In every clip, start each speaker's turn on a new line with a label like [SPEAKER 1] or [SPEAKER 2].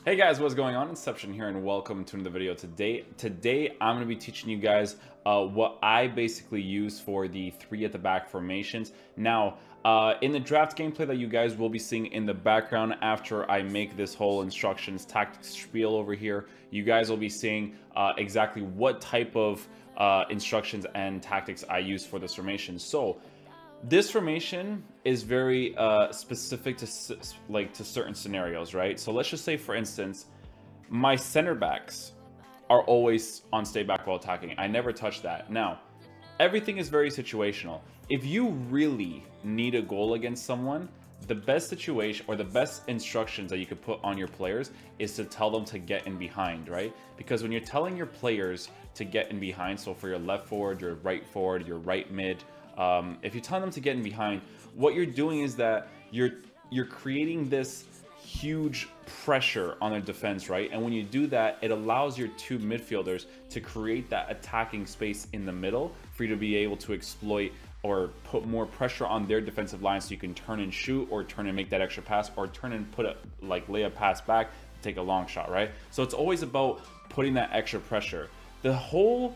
[SPEAKER 1] Hey guys, what's going on? Inception here, and welcome to another video. Today I'm going to be teaching you guys what I basically use for the three at the back formations. Now, in the draft gameplay that you guys will be seeing in the background after I make this whole instructions tactics spiel over here, you guys will be seeing exactly what type of instructions and tactics I use for this formation. So, this formation is very specific to certain scenarios, right? So let's just say, for instance, my center backs are always on stay back while attacking. I never touch that. Now, everything is very situational. If you really need a goal against someone, the best situation or the best instructions that you could put on your players is to tell them to get in behind, right? Because when you're telling your players to get in behind, so for your left forward, your right mid, if you tell them to get in behind, what you're doing is that you're creating this huge pressure on their defense, right? And when you do that, it allows your two midfielders to create that attacking space in the middle for you to be able to exploit or put more pressure on their defensive line, so you can turn and shoot, or turn and make that extra pass, or turn and lay a pass back, take a long shot, right? So it's always about putting that extra pressure. The whole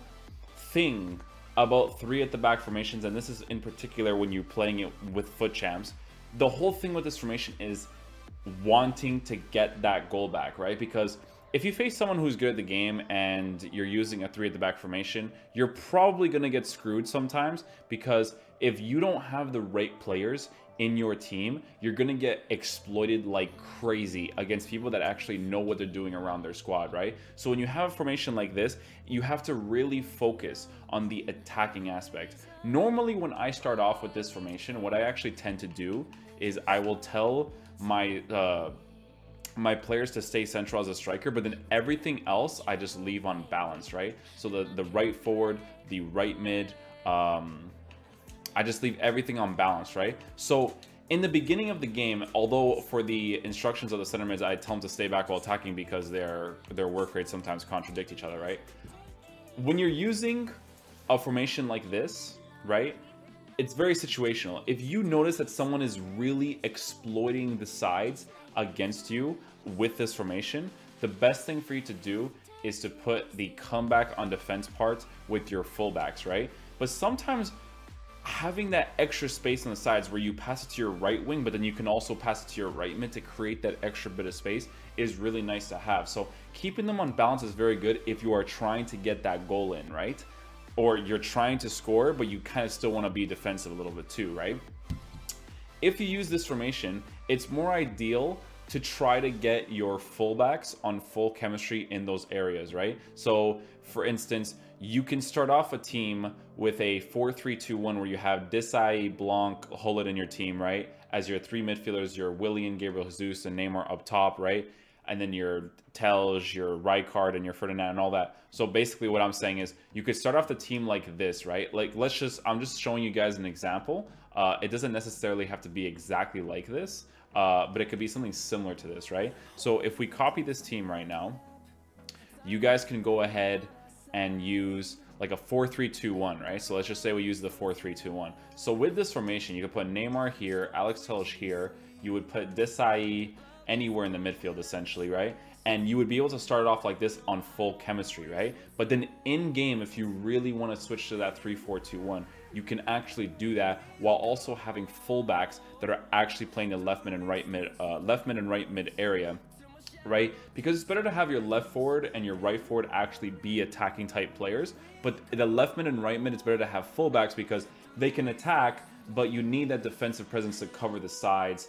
[SPEAKER 1] thing about three at the back formations, and this is in particular when you're playing it with foot champs, the whole thing with this formation is wanting to get that goal back, right? Because if you face someone who's good at the game and you're using a three at the back formation, you're probably going to get screwed sometimes, because if you don't have the right players in your team, you're going to get exploited like crazy against people that actually know what they're doing around their squad, right? So when you have a formation like this, you have to really focus on the attacking aspect. Normally, when I start off with this formation, what I actually tend to do is I will tell my players to stay central as a striker, but then everything else I just leave on balance, right? So the right forward, the right mid, I just leave everything on balance, right? So in the beginning of the game, although for the instructions of the center mids, I tell them to stay back while attacking because their work rates sometimes contradict each other, right? When you're using a formation like this, right, it's very situational. If you notice that someone is really exploiting the sides against you with this formation, the best thing for you to do is to put the comeback on defense parts with your fullbacks, right? But sometimes having that extra space on the sides where you pass it to your right wing, but then you can also pass it to your right mid to create that extra bit of space is really nice to have. So keeping them on balance is very good if you are trying to get that goal in, right? Or you're trying to score, but you kind of still want to be defensive a little bit too, right? If you use this formation, it's more ideal to try to get your fullbacks on full chemistry in those areas, right? So for instance, you can start off a team with a 4-3-2-1 where you have Desai, Blanc, Hullet in your team, right? As your three midfielders, your Willian, Gabriel Jesus, and Neymar up top, right? And then your Telj, your Rijkaard, and your Ferdinand and all that. So basically what I'm saying is you could start off the team like this, right? Like I'm just showing you guys an example. It doesn't necessarily have to be exactly like this, but it could be something similar to this, right? So if we copy this team right now, you guys can go ahead and use like a 4-3-2-1, right? So let's just say we use the 4-3-2-1. So with this formation, you could put Neymar here, Alex Telj here. You would put Desai anywhere in the midfield, essentially, right? And you would be able to start it off like this on full chemistry, right? But then in game, if you really want to switch to that 3-4-2-1, you can actually do that while also having fullbacks that are actually playing the left mid and right mid area, right? Because it's better to have your left forward and your right forward actually be attacking type players, but the left mid and right mid, it's better to have fullbacks because they can attack, but you need that defensive presence to cover the sides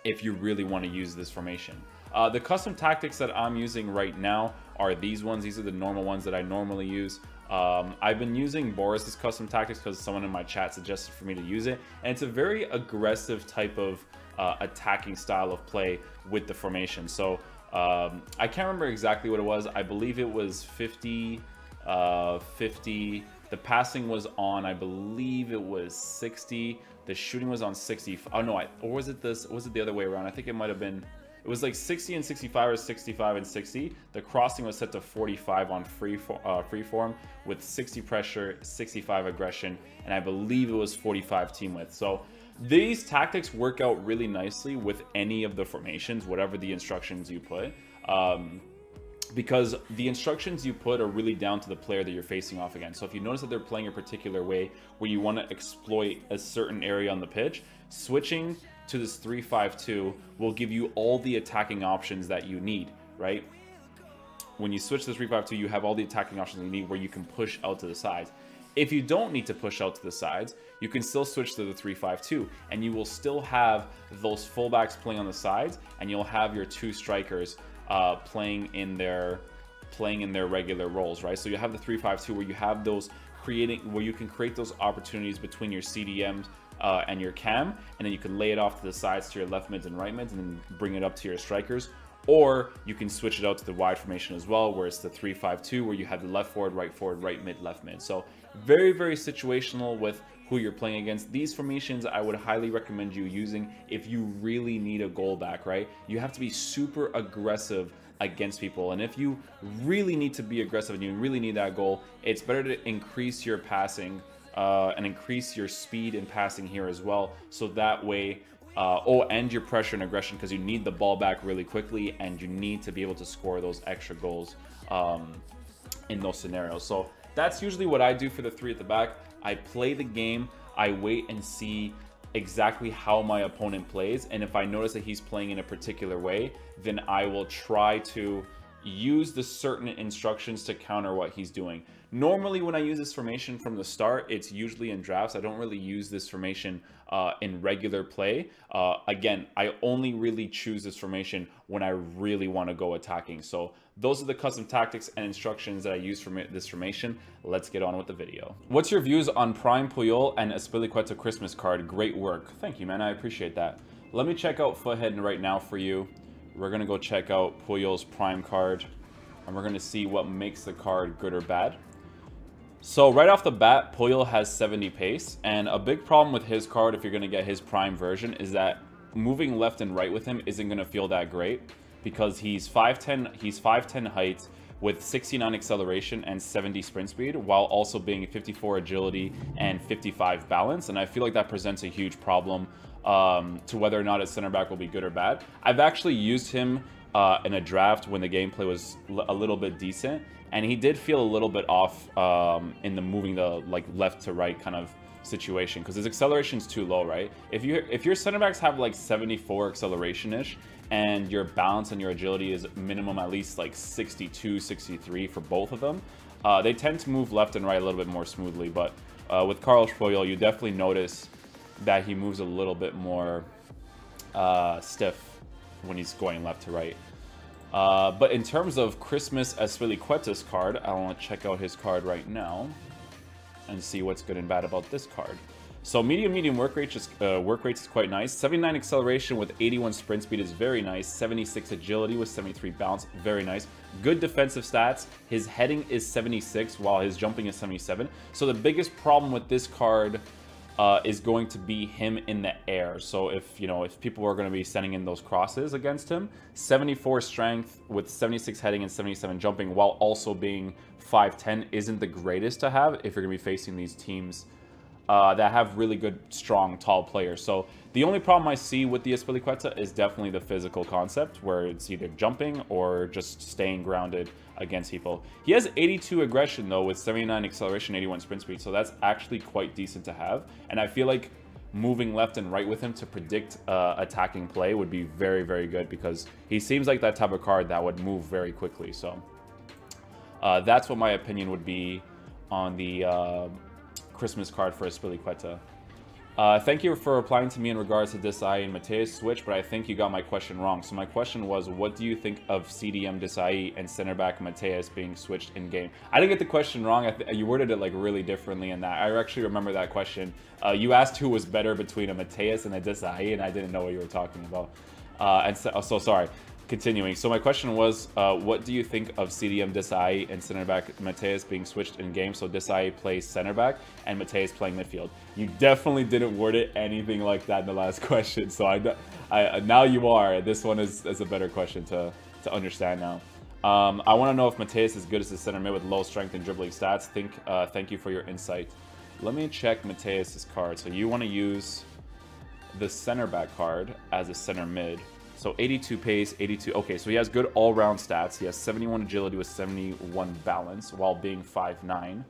[SPEAKER 1] if you really want to use this formation. The custom tactics that I'm using right now are these ones. These are the normal ones that I normally use. I've been using Boris's custom tactics because someone in my chat suggested for me to use it, and it's a very aggressive type of attacking style of play with the formation. So I can't remember exactly what it was. I believe it was 50 50. The passing was on, I believe it was 60. The shooting was on 60. Oh no, or was it this? Was it the other way around? I think it might have been. It was like 60 and 65 or 65 and 60. The crossing was set to 45 on freeform with 60 pressure, 65 aggression, and I believe it was 45 team width. So These tactics work out really nicely with any of the formations, whatever the instructions you put. Because the instructions you put are really down to the player that you're facing off against. So if you notice that they're playing a particular way where you want to exploit a certain area on the pitch, switching to this 3-5-2 will give you all the attacking options that you need, right? When you switch to 3-5-2, you have all the attacking options you need where you can push out to the sides. If you don't need to push out to the sides, you can still switch to the 3-5-2, and you will still have those fullbacks playing on the sides, and you'll have your two strikers playing in their regular roles, right? So you have the 3-5-2 where you have those where you can create those opportunities between your CDMs and your cam, and then you can lay it off to the sides to your left mids and right mids, and then bring it up to your strikers. Or you can switch it out to the wide formation as well, where it's the 3-5-2, where you have the left forward, right mid, left mid. So very, very situational with who you're playing against. These formations I would highly recommend you using if you really need a goal back, right? You have to be super aggressive against people. And if you really need to be aggressive and you really need that goal, it's better to increase your passing and increase your speed in passing here as well. So that way, and your pressure and aggression, because you need the ball back really quickly and you need to be able to score those extra goals in those scenarios. So that's usually what I do for the three at the back. I play the game, I wait and see exactly how my opponent plays, and if I notice that he's playing in a particular way, then I will try to use the certain instructions to counter what he's doing. Normally when I use this formation from the start, it's usually in drafts. I don't really use this formation in regular play. Again, I only really choose this formation when I really want to go attacking. So those are the custom tactics and instructions that I use for this formation. Let's get on with the video. What's your views on Prime Puyol and Azpilicueta Christmas card? Great work. Thank you, man. I appreciate that. Let me check out Foothead right now for you. We're going to go check out Puyol's Prime card, and we're going to see what makes the card good or bad. So right off the bat, Puyol has 70 pace, and a big problem with his card, if you're going to get his Prime version, is that moving left and right with him isn't going to feel that great, because he's 5'10 height with 69 acceleration and 70 sprint speed, while also being 54 agility and 55 balance, and I feel like that presents a huge problem to whether or not his center back will be good or bad. I've actually used him in a draft when the gameplay was a little bit decent, and he did feel a little bit off in the moving the left to right kind of situation, because his acceleration is too low, right? If your center backs have like 74 acceleration-ish, and your balance and your agility is minimum at least like 62, 63 for both of them, they tend to move left and right a little bit more smoothly. But with Carlos Puyol, you definitely notice that he moves a little bit more stiff when he's going left to right. But in terms of Christmas Azpilicueta's card, I want to check out his card right now and see what's good and bad about this card. So medium work rate is quite nice. 79 acceleration with 81 sprint speed is very nice. 76 agility with 73 bounce, very nice. Good defensive stats. His heading is 76 while his jumping is 77. So the biggest problem with this card is going to be him in the air. So if people are going to be sending in those crosses against him, 74 strength with 76 heading and 77 jumping while also being 5'10 isn't the greatest to have if you're going to be facing these teams that have really good, strong, tall players. So the only problem I see with the Azpilicueta is definitely the physical concept, where it's either jumping or just staying grounded against people. He has 82 aggression though with 79 acceleration, 81 sprint speed, so that's actually quite decent to have. And I feel like moving left and right with him to predict attacking play would be very, very good, because he seems like that type of card that would move very quickly. So that's what my opinion would be on the Christmas card for Azpilicueta. Thank you for replying to me in regards to Desai and Mateus switch, but I think you got my question wrong. So my question was, what do you think of CDM Desai and center back Mateus being switched in game? I didn't get the question wrong. You worded it like really differently in that. I actually remember that question. You asked who was better between a Mateus and a Desai, and I didn't know what you were talking about. So sorry. Continuing, so my question was, what do you think of CDM Desai and center back Mateus being switched in game? So Desai plays center back and Mateus playing midfield. You definitely didn't word it anything like that in the last question. So now you are. This one is a better question to understand now. I want to know if Mateus is good as a center mid with low strength and dribbling stats. Thank you for your insight. Let me check Mateus's card. So you want to use the center back card as a center mid. So 82 pace, 82. Okay, so he has good all-round stats. He has 71 agility with 71 balance while being 5'9".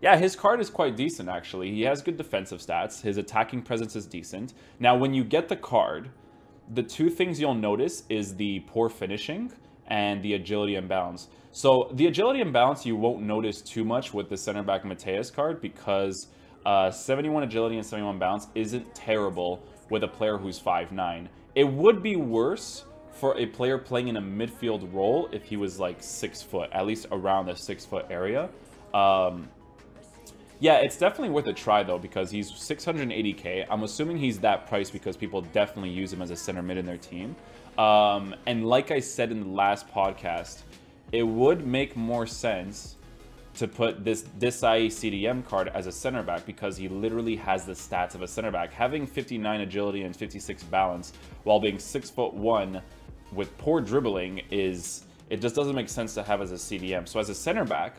[SPEAKER 1] Yeah, his card is quite decent, actually. He has good defensive stats. His attacking presence is decent. Now, when you get the card, the two things you'll notice is the poor finishing and the agility and balance. So the agility and balance you won't notice too much with the center back Mateus card because 71 agility and 71 balance isn't terrible with a player who's 5'9". It would be worse for a player playing in a midfield role if he was like 6 foot, at least around the 6 foot area. Yeah, it's definitely worth a try though because he's 680k. I'm assuming he's that price because people definitely use him as a center mid in their team. And like I said in the last podcast, it would make more sense to put this Desai CDM card as a center back because he literally has the stats of a center back. Having 59 agility and 56 balance while being 6'1" with poor dribbling it just doesn't make sense to have as a CDM. So as a center back,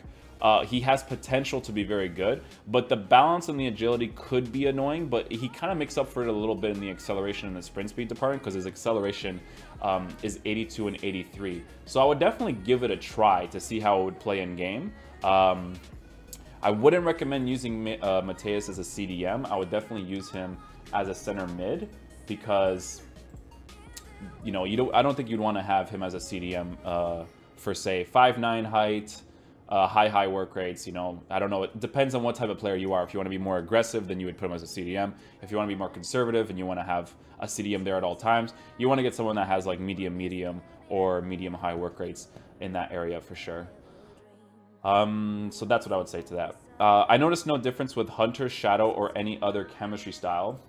[SPEAKER 1] he has potential to be very good, but the balance and the agility could be annoying, but he kind of makes up for it a little bit in the acceleration and the sprint speed department because his acceleration is 82 and 83. So I would definitely give it a try to see how it would play in game. I wouldn't recommend using Mateus as a CDM. I would definitely use him as a center mid because, you know, I don't think you'd want to have him as a CDM for, say, 5'9" height, high work rates. You know, I don't know. It depends on what type of player you are. If you want to be more aggressive, then you would put him as a CDM. If you want to be more conservative and you want to have a CDM there at all times, you want to get someone that has like medium or medium-high work rates in that area for sure. So that's what I would say to that. I noticed no difference with Hunter, Shadow, or any other chemistry style.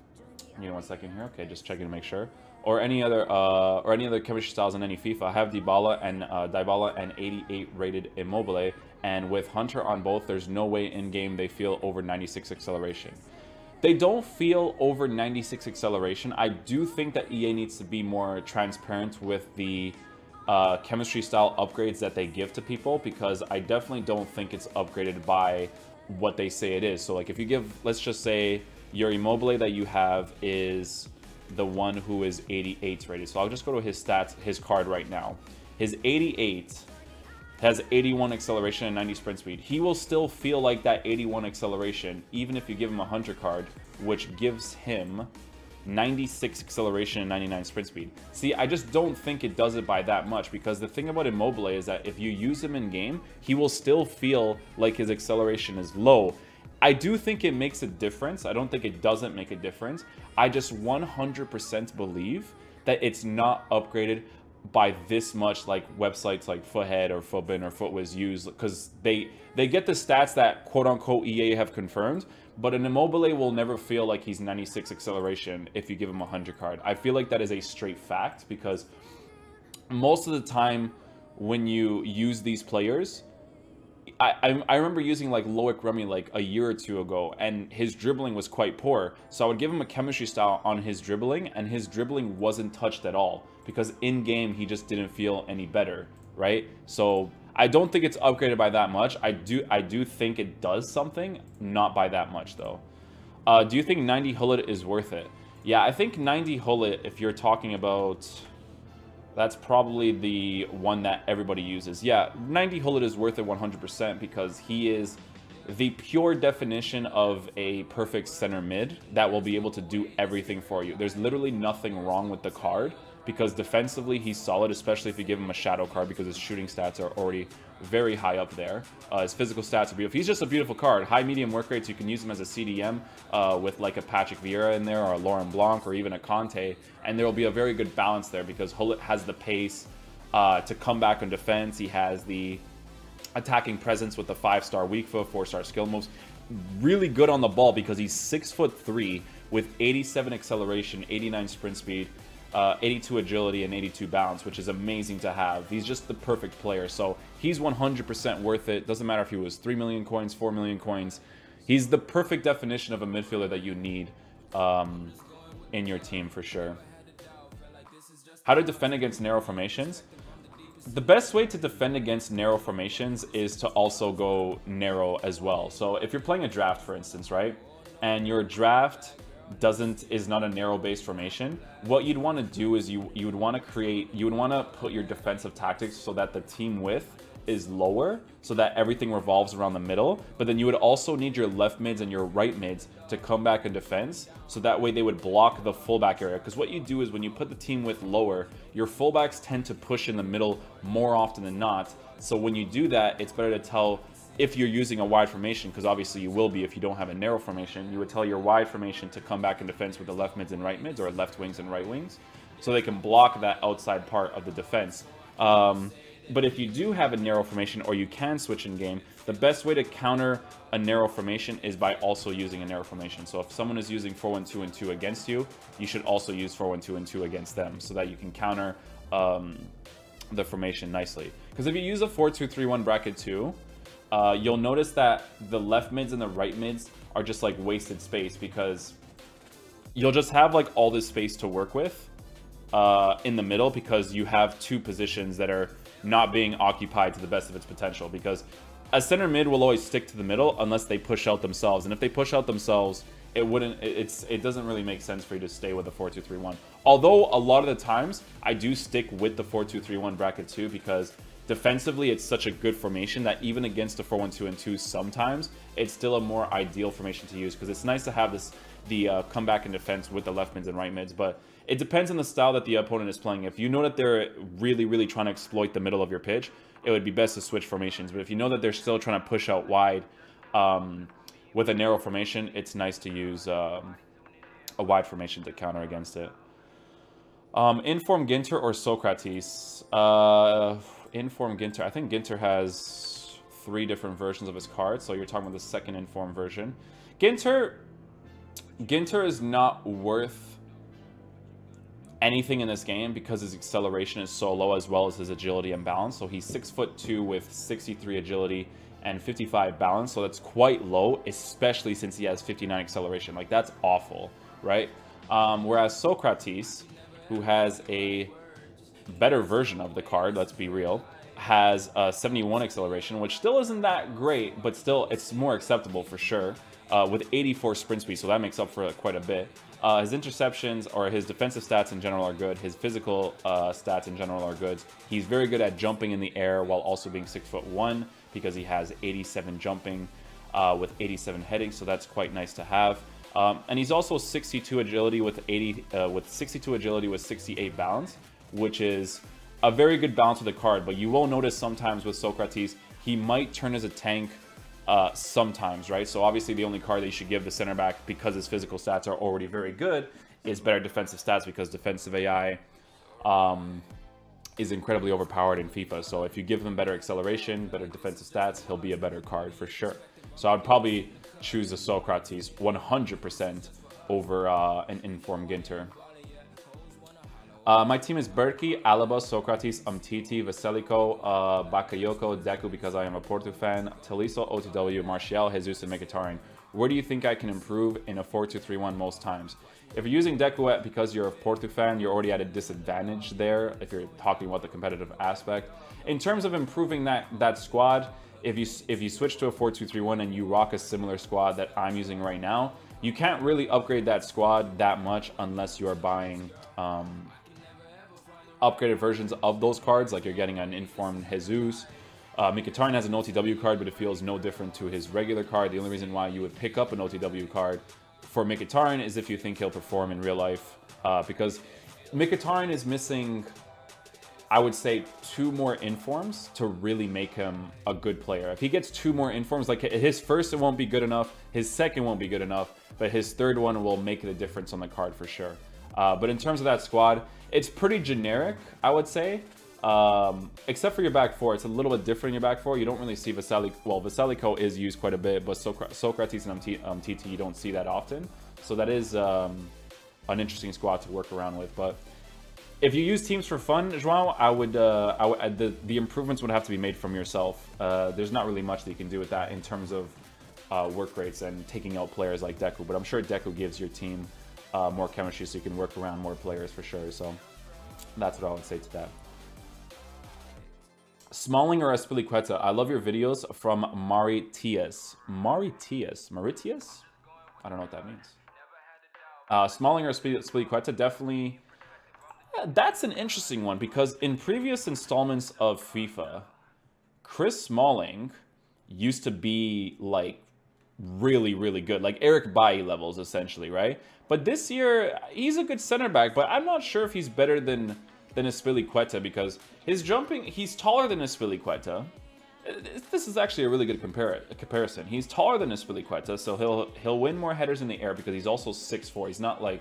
[SPEAKER 1] Give me 1 second here. Okay, just checking to make sure. Or any other chemistry styles in any FIFA. I have Dybala and 88 rated Immobile, and with Hunter on both, there's no way in game they feel over 96 acceleration. They don't feel over 96 acceleration. I do think that EA needs to be more transparent with the chemistry style upgrades that they give to people, because I definitely don't think it's upgraded by what they say it is. So like if you give, let's just say your Immobile that you have is the one who is 88 rated. So I'll just go to his stats, his card right now. His 88 has 81 acceleration and 90 sprint speed. He will still feel like that 81 acceleration even if you give him a Hunter card, which gives him 96 acceleration and 99 sprint speed. See, I just don't think it does it by that much, because the thing about Immobile is that if you use him in game, he will still feel like his acceleration is low. I do think it makes a difference. I don't think it doesn't make a difference. I just 100% believe that it's not upgraded by this much like websites like Foothead or Footbin or Footwiz use, because they get the stats that quote-unquote EA have confirmed, but an Immobile will never feel like he's 96 acceleration if you give him a 100 card. I feel like that is a straight fact, because most of the time when you use these players, I remember using like Loic Remy like a year or two ago, and his dribbling was quite poor. So I would give him a chemistry style on his dribbling, and his dribbling wasn't touched at all, because in game he just didn't feel any better, right? So I don't think it's upgraded by that much. I do think it does something, not by that much though. Do you think 90 Hullet is worth it? Yeah, I think 90 Hullet, if you're talking about, that's probably the one that everybody uses. Yeah, 90 Hullet is worth it 100% because he is the pure definition of a perfect center mid that will be able to do everything for you. There's literally nothing wrong with the card, because defensively he's solid, especially if you give him a shadow card, because his shooting stats are already very high up there. His physical stats are beautiful. He's just a beautiful card. High medium work rates. You can use him as a CDM with like a Patrick Vieira in there, or a Laurent Blanc, or even a Conte, and there will be a very good balance there because Hullet has the pace to come back on defense. He has the attacking presence with the 5-star weak foot, 4-star skill moves. Really good on the ball because he's 6'3" with 87 acceleration, 89 sprint speed, 82 agility, and 82 balance, which is amazing to have. He's just the perfect player. So he's 100% worth it. Doesn't matter if he was 3 million coins, 4 million coins. He's the perfect definition of a midfielder that you need in your team for sure. How to defend against narrow formations? The best way to defend against narrow formations is to also go narrow as well. So if you're playing a draft, for instance, right? And your draft is not a narrow base formation, what you'd want to do is you would want to put your defensive tactics so that the team width is lower, so that everything revolves around the middle. But then you would also need your left mids and your right mids to come back in defense, so that way they would block the fullback area. Because what you do is when you put the team width lower, your fullbacks tend to push in the middle more often than not. So when you do that, it's better to tell, if you're using a wide formation, because obviously you will be if you don't have a narrow formation, you would tell your wide formation to come back in defense with the left mids and right mids, or left wings and right wings, so they can block that outside part of the defense. But if you do have a narrow formation, or you can switch in game, the best way to counter a narrow formation is by also using a narrow formation. So if someone is using 4-1-2 and 2 against you, you should also use 4-1-2 and 2 against them, so that you can counter the formation nicely. Because if you use a 4-2-3-1 bracket 2, you'll notice that the left mids and the right mids are just like wasted space, because you'll just have like all this space to work with in the middle, because you have two positions that are not being occupied to the best of its potential. Because a center mid will always stick to the middle unless they push out themselves, and if they push out themselves, it doesn't really make sense for you to stay with a 4-2-3-1. Although a lot of the times I do stick with the 4-2-3-1 bracket 2, because defensively it's such a good formation that even against a 4-1-2 and 2, sometimes it's still a more ideal formation to use, because it's nice to have the comeback in defense with the left mids and right mids. But it depends on the style that the opponent is playing. If you know that they're really trying to exploit the middle of your pitch, it would be best to switch formations. But if you know that they're still trying to push out wide with a narrow formation, it's nice to use a wide formation to counter against it. Inform Ginter or Socrates? Inform Ginter. I think Ginter has 3 different versions of his cards, so you're talking about the second Inform version. Ginter is not worth anything in this game because his acceleration is so low, as well as his agility and balance. So he's 6'2" with 63 agility and 55 balance, so that's quite low, especially since he has 59 acceleration. Like, that's awful, right? Whereas Socrates, who has a better version of the card, let's be real, has 71 acceleration, which still isn't that great, but still it's more acceptable for sure, with 84 sprint speed, so that makes up for quite a bit. His interceptions, or his defensive stats in general, are good. His physical stats in general are good. He's very good at jumping in the air while also being 6'1", because he has 87 jumping with 87 heading, so that's quite nice to have. And he's also 62 agility with 68 balance, which is a very good balance with the card. But you will notice sometimes with Socrates, he might turn as a tank sometimes, right? So obviously the only card that you should give the center back, because his physical stats are already very good, is better defensive stats, because defensive AI is incredibly overpowered in FIFA. So if you give him better acceleration, better defensive stats, he'll be a better card for sure. So I'd probably choose the Socrates 100% over an Inform Ginter. My team is Berkey, Alaba, Socrates, Umtiti, Veselico, Bakayoko, Deku, because I am a Porto fan, Tolisso, OTW, Martial, Jesus, and Mkhitaryan. Where do you think I can improve in a 4-2-3-1 most times? If you're using Deku because you're a Porto fan, you're already at a disadvantage there if you're talking about the competitive aspect. In terms of improving that squad, if you switch to a 4-2-3-1 and you rock a similar squad that I'm using right now, you can't really upgrade that squad that much unless you are buying upgraded versions of those cards, like you're getting an Informed Jesus. Mkhitaryan has an OTW card, but it feels no different to his regular card. The only reason why you would pick up an OTW card for Mkhitaryan is if you think he'll perform in real life, because Mkhitaryan is missing, I would say, 2 more Informs to really make him a good player. If he gets 2 more Informs, like his first, it won't be good enough, his second won't be good enough, but his third one will make the difference on the card for sure. But in terms of that squad, it's pretty generic, I would say. Except for your back 4, it's a little bit different in your back 4. You don't really see Veselico. Well, Veselico is used quite a bit, but Socrates and TT, you don't see that often. So that is an interesting squad to work around with. But if you use teams for fun, João, the improvements would have to be made from yourself. There's not really much that you can do with that in terms of work rates and taking out players like Deku. But I'm sure Deku gives your team more chemistry, so you can work around more players for sure. So that's what I would say to that. Smalling or Aspilicueta? I love your videos from Maritias. Maritias? I don't know what that means. Smalling or Spilicueta, definitely. That's an interesting one because in previous installments of FIFA, Chris Smalling used to be like really, really good, like Eric Bailly levels essentially, right? But this year he's a good center back, but I'm not sure if he's better than Spilicueta because his jumping, he's taller than Spilicueta. This is actually a really good comparison. He's taller than Spilicueta, so he'll win more headers in the air because he's also 6'4".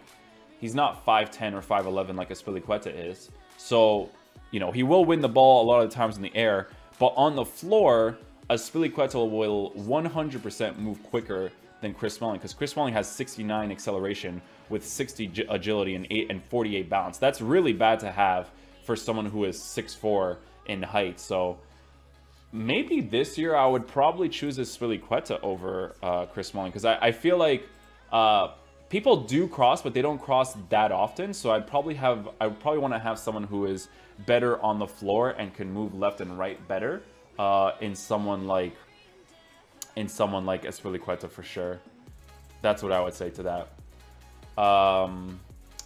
[SPEAKER 1] He's not 5'10 or 5'11 like Spilicueta is. So, you know, he will win the ball a lot of the times in the air, but on the floor, Spilicueta will 100% move quicker than Chris Smalling because Chris Smalling has 69 acceleration with 60 agility and 48 balance. That's really bad to have for someone who is 6'4 in height. So maybe this year I would probably choose Spilicueta over Chris Smalling because I feel like people do cross, but they don't cross that often. So I would probably want to have someone who is better on the floor and can move left and right better in someone like Spilicueta for sure. That's what I would say to that.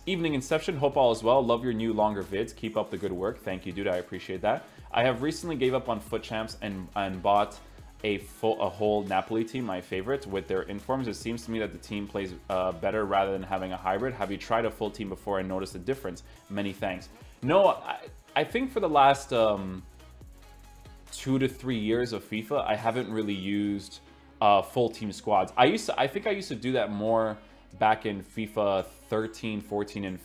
[SPEAKER 1] Evening Inception, hope all is well. Love your new longer vids. Keep up the good work. Thank you, dude. I appreciate that. I have recently gave up on foot champs and bought a whole Napoli team, my favorite, with their informs. It seems to me that the team plays better rather than having a hybrid. Have you tried a full team before and noticed a difference? Many thanks. No, I think for the last 2 to 3 years of FIFA, I haven't really used full team squads. I think I used to do that more back in FIFA 13, 14, and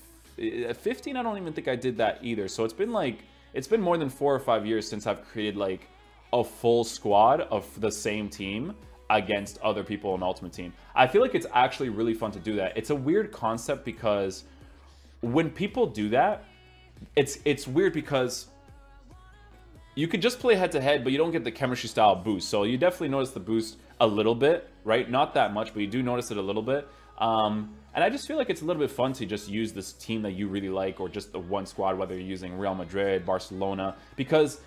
[SPEAKER 1] 15. I don't even think I did that either. So it's been more than 4 or 5 years since I've created like a full squad of the same team against other people in Ultimate Team. I feel like it's actually really fun to do that. It's a weird concept because when people do that, it's weird because you could just play head-to-head, but you don't get the chemistry style boost. So you definitely notice the boost a little bit, right? Not that much, but you do notice it a little bit. And I just feel like it's a little bit fun to just use this team that you really like or just the one squad, whether you're using Real Madrid, Barcelona, because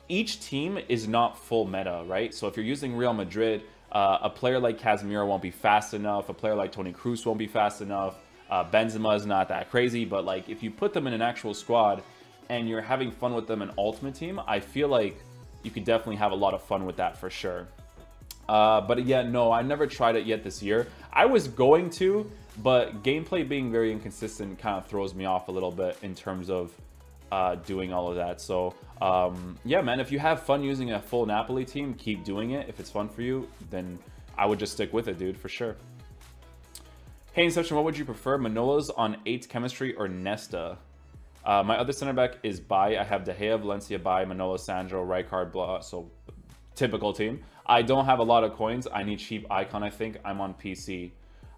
[SPEAKER 1] each team is not full meta, right? So if you're using Real Madrid, a player like Casemiro won't be fast enough. A player like Toni Kroos won't be fast enough. Benzema is not that crazy, but like if you put them in an actual squad and you're having fun with them in Ultimate Team, I feel like you could definitely have a lot of fun with that for sure. But yeah, no, I never tried it yet this year. I was going to, but gameplay being very inconsistent kind of throws me off a little bit in terms of doing all of that. So yeah, man, if you have fun using a full Napoli team, keep doing it. If it's fun for you, then I would just stick with it, dude, for sure. Hey, Inception, what would you prefer, Manolas on 8 chemistry or Nesta? My other center back is Bai. I have De Gea, Valencia, Bai, Manolas, Sandro, Rijkaard, blah. So typical team. I don't have a lot of coins. I need cheap icon, I think. I'm on PC.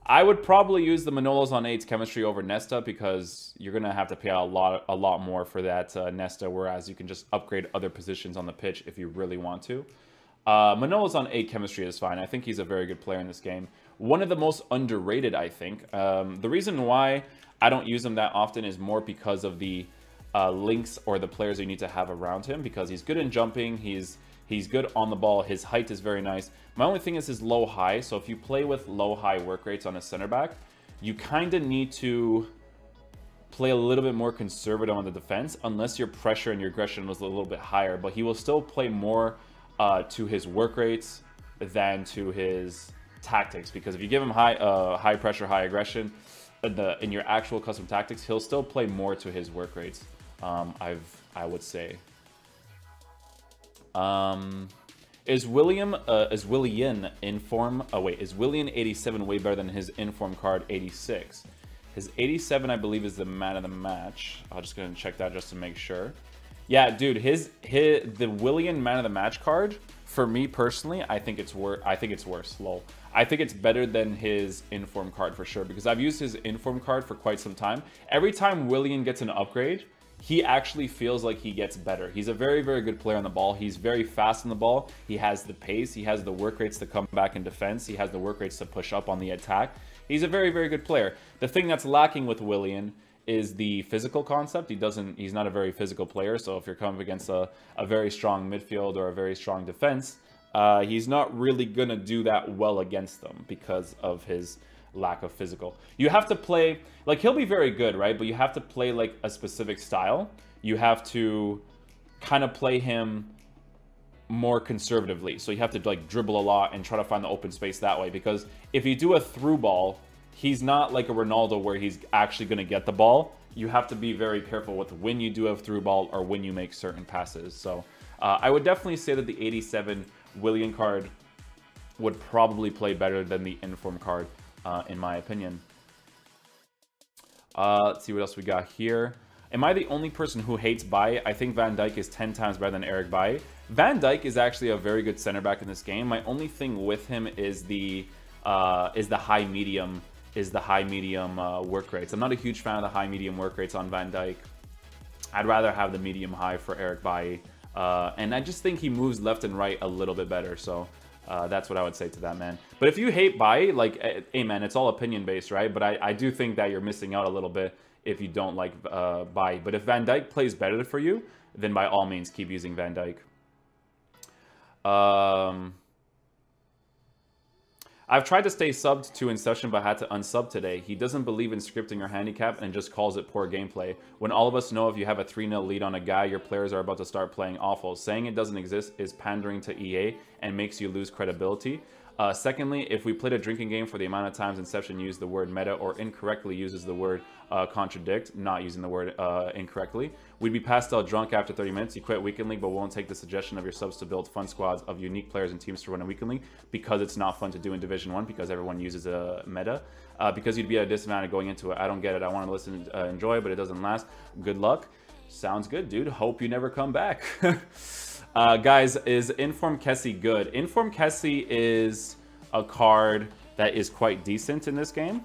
[SPEAKER 1] I would probably use the Manolas on 8's chemistry over Nesta because you're going to have to pay a lot more for that Nesta, whereas you can just upgrade other positions on the pitch if you really want to. Manolas on 8 chemistry is fine. I think he's a very good player in this game. One of the most underrated, I think. The reason why I don't use him that often is more because of the links or the players you need to have around him, because he's good in jumping, he's good on the ball, his height is very nice. My only thing is his low-high, so if you play with low-high work rates on a center back, you kind of need to play a little bit more conservative on the defense, unless your pressure and your aggression was a little bit higher, but he will still play more to his work rates than to his tactics, because if you give him high pressure, high aggression in your actual custom tactics, he'll still play more to his work rates. I would say. Is Willian inform? Oh wait, is Willian 87 way better than his inform card 86? His 87, I believe, is the man of the match. I'm just gonna check that just to make sure. Yeah, dude, the Willian man of the match card, for me personally, I think it's worse. Lol. I think it's better than his inform card for sure, because I've used his inform card for quite some time. Every time Willian gets an upgrade, he actually feels like he gets better. He's a very, very good player on the ball. He's very fast on the ball. He has the pace. He has the work rates to come back in defense. He has the work rates to push up on the attack. He's a very, very good player. The thing that's lacking with Willian is the physical concept. He's not a very physical player. So if you're coming against a very strong midfield or a very strong defense, he's not really going to do that well against them because of his lack of physical. You have to play, like, he'll be very good, right? But you have to play, like, a specific style. You have to kind of play him more conservatively. So you have to, like, dribble a lot and try to find the open space that way. Because if you do a through ball, he's not like a Ronaldo where he's actually going to get the ball. You have to be very careful with when you do a through ball or when you make certain passes. So I would definitely say that the 87 Willian card would probably play better than the Inform card, in my opinion. Let's see what else we got here. Am I the only person who hates Baye? I think Van Dijk is 10 times better than Eric Baye. Van Dijk is actually a very good center back in this game. My only thing with him is the high medium work rates. I'm not a huge fan of the high medium work rates on Van Dijk. I'd rather have the medium high for Eric Baye. And I just think he moves left and right a little bit better. So that's what I would say to that, man. But if you hate Baye, like, hey, man, it's all opinion based, right? But I do think that you're missing out a little bit if you don't like Baye. But if Van Dijk plays better for you, then by all means, keep using Van Dijk. I've tried to stay subbed to Inception, but had to unsub today. He doesn't believe in scripting or handicap and just calls it poor gameplay. When all of us know if you have a 3-0 lead on a guy, your players are about to start playing awful. Saying it doesn't exist is pandering to EA and makes you lose credibility. Secondly, if we played a drinking game for the amount of times Inception used the word meta or incorrectly uses the word contradict, not using the word incorrectly, we'd be passed out drunk after 30 minutes. You quit Weekend League, but won't take the suggestion of your subs to build fun squads of unique players and teams to run a Weekend League because it's not fun to do in Division 1 because everyone uses a meta. Because you'd be at a disadvantage going into it. I don't get it. I want to listen and enjoy, but it doesn't last. Good luck. Sounds good, dude. Hope you never come back. Guys, is Inform Kessie good? Inform Kessie is a card that is quite decent in this game.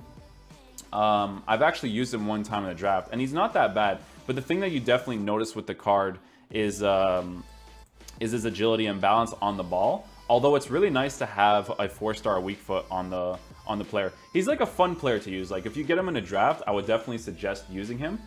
[SPEAKER 1] I've actually used him one time in the draft, and he's not that bad. But the thing that you definitely notice with the card is his agility and balance on the ball. Although it's really nice to have a 4-star weak foot on the player. He's like a fun player to use. Like if you get him in a draft, I would definitely suggest using him.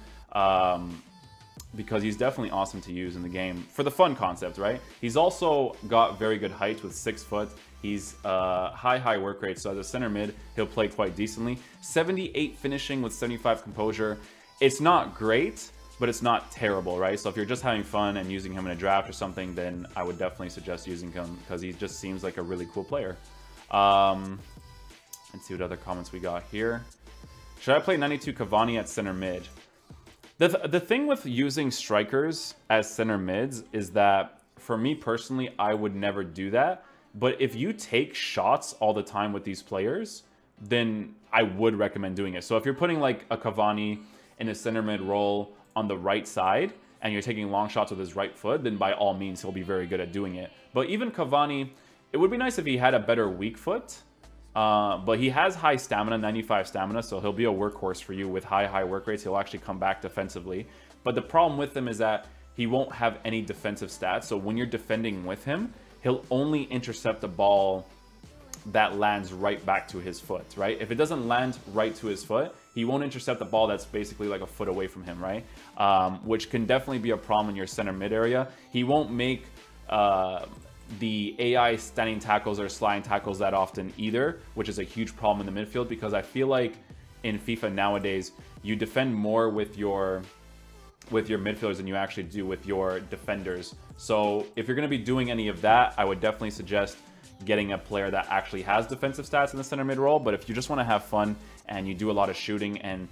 [SPEAKER 1] Because he's definitely awesome to use in the game for the fun concept, right? He's also got very good height with 6 foot. He's high work rate, so as a center mid, he'll play quite decently. 78 finishing with 75 composure. It's not great, but it's not terrible, right? So if you're just having fun and using him in a draft or something, then I would definitely suggest using him because he just seems like a really cool player. Let's see what other comments we got here. Should I play 92 Cavani at center mid? The thing with using strikers as center mids is that, for me personally, I would never do that. But if you take shots all the time with these players, then I would recommend doing it. So if you're putting like a Cavani in a center mid role on the right side, and you're taking long shots with his right foot, then by all means, he'll be very good at doing it. But even Cavani, it would be nice if he had a better weak foot. But he has high stamina, 95 stamina, so he'll be a workhorse for you with high work rates. He'll actually come back defensively. But the problem with him is that he won't have any defensive stats. So when you're defending with him, he'll only intercept the ball that lands right back to his foot, right? If it doesn't land right to his foot, he won't intercept the ball that's basically like a foot away from him, right? Which can definitely be a problem in your center mid area. He won't make the AI standing tackles or sliding tackles that often either, which is a huge problem in the midfield because I feel like in FIFA nowadays, you defend more with your midfielders than you actually do with your defenders. So if you're going to be doing any of that, I would definitely suggest getting a player that actually has defensive stats in the center mid role. But if you just want to have fun and you do a lot of shooting and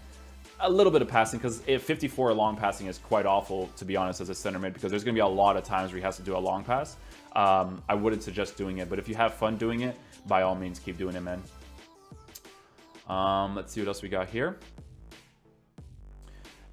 [SPEAKER 1] a little bit of passing, because 54 long passing is quite awful, to be honest, as a center mid, because there's going to be a lot of times where he has to do a long pass. I wouldn't suggest doing it, but if you have fun doing it, by all means, keep doing it, man. Let's see what else we got here.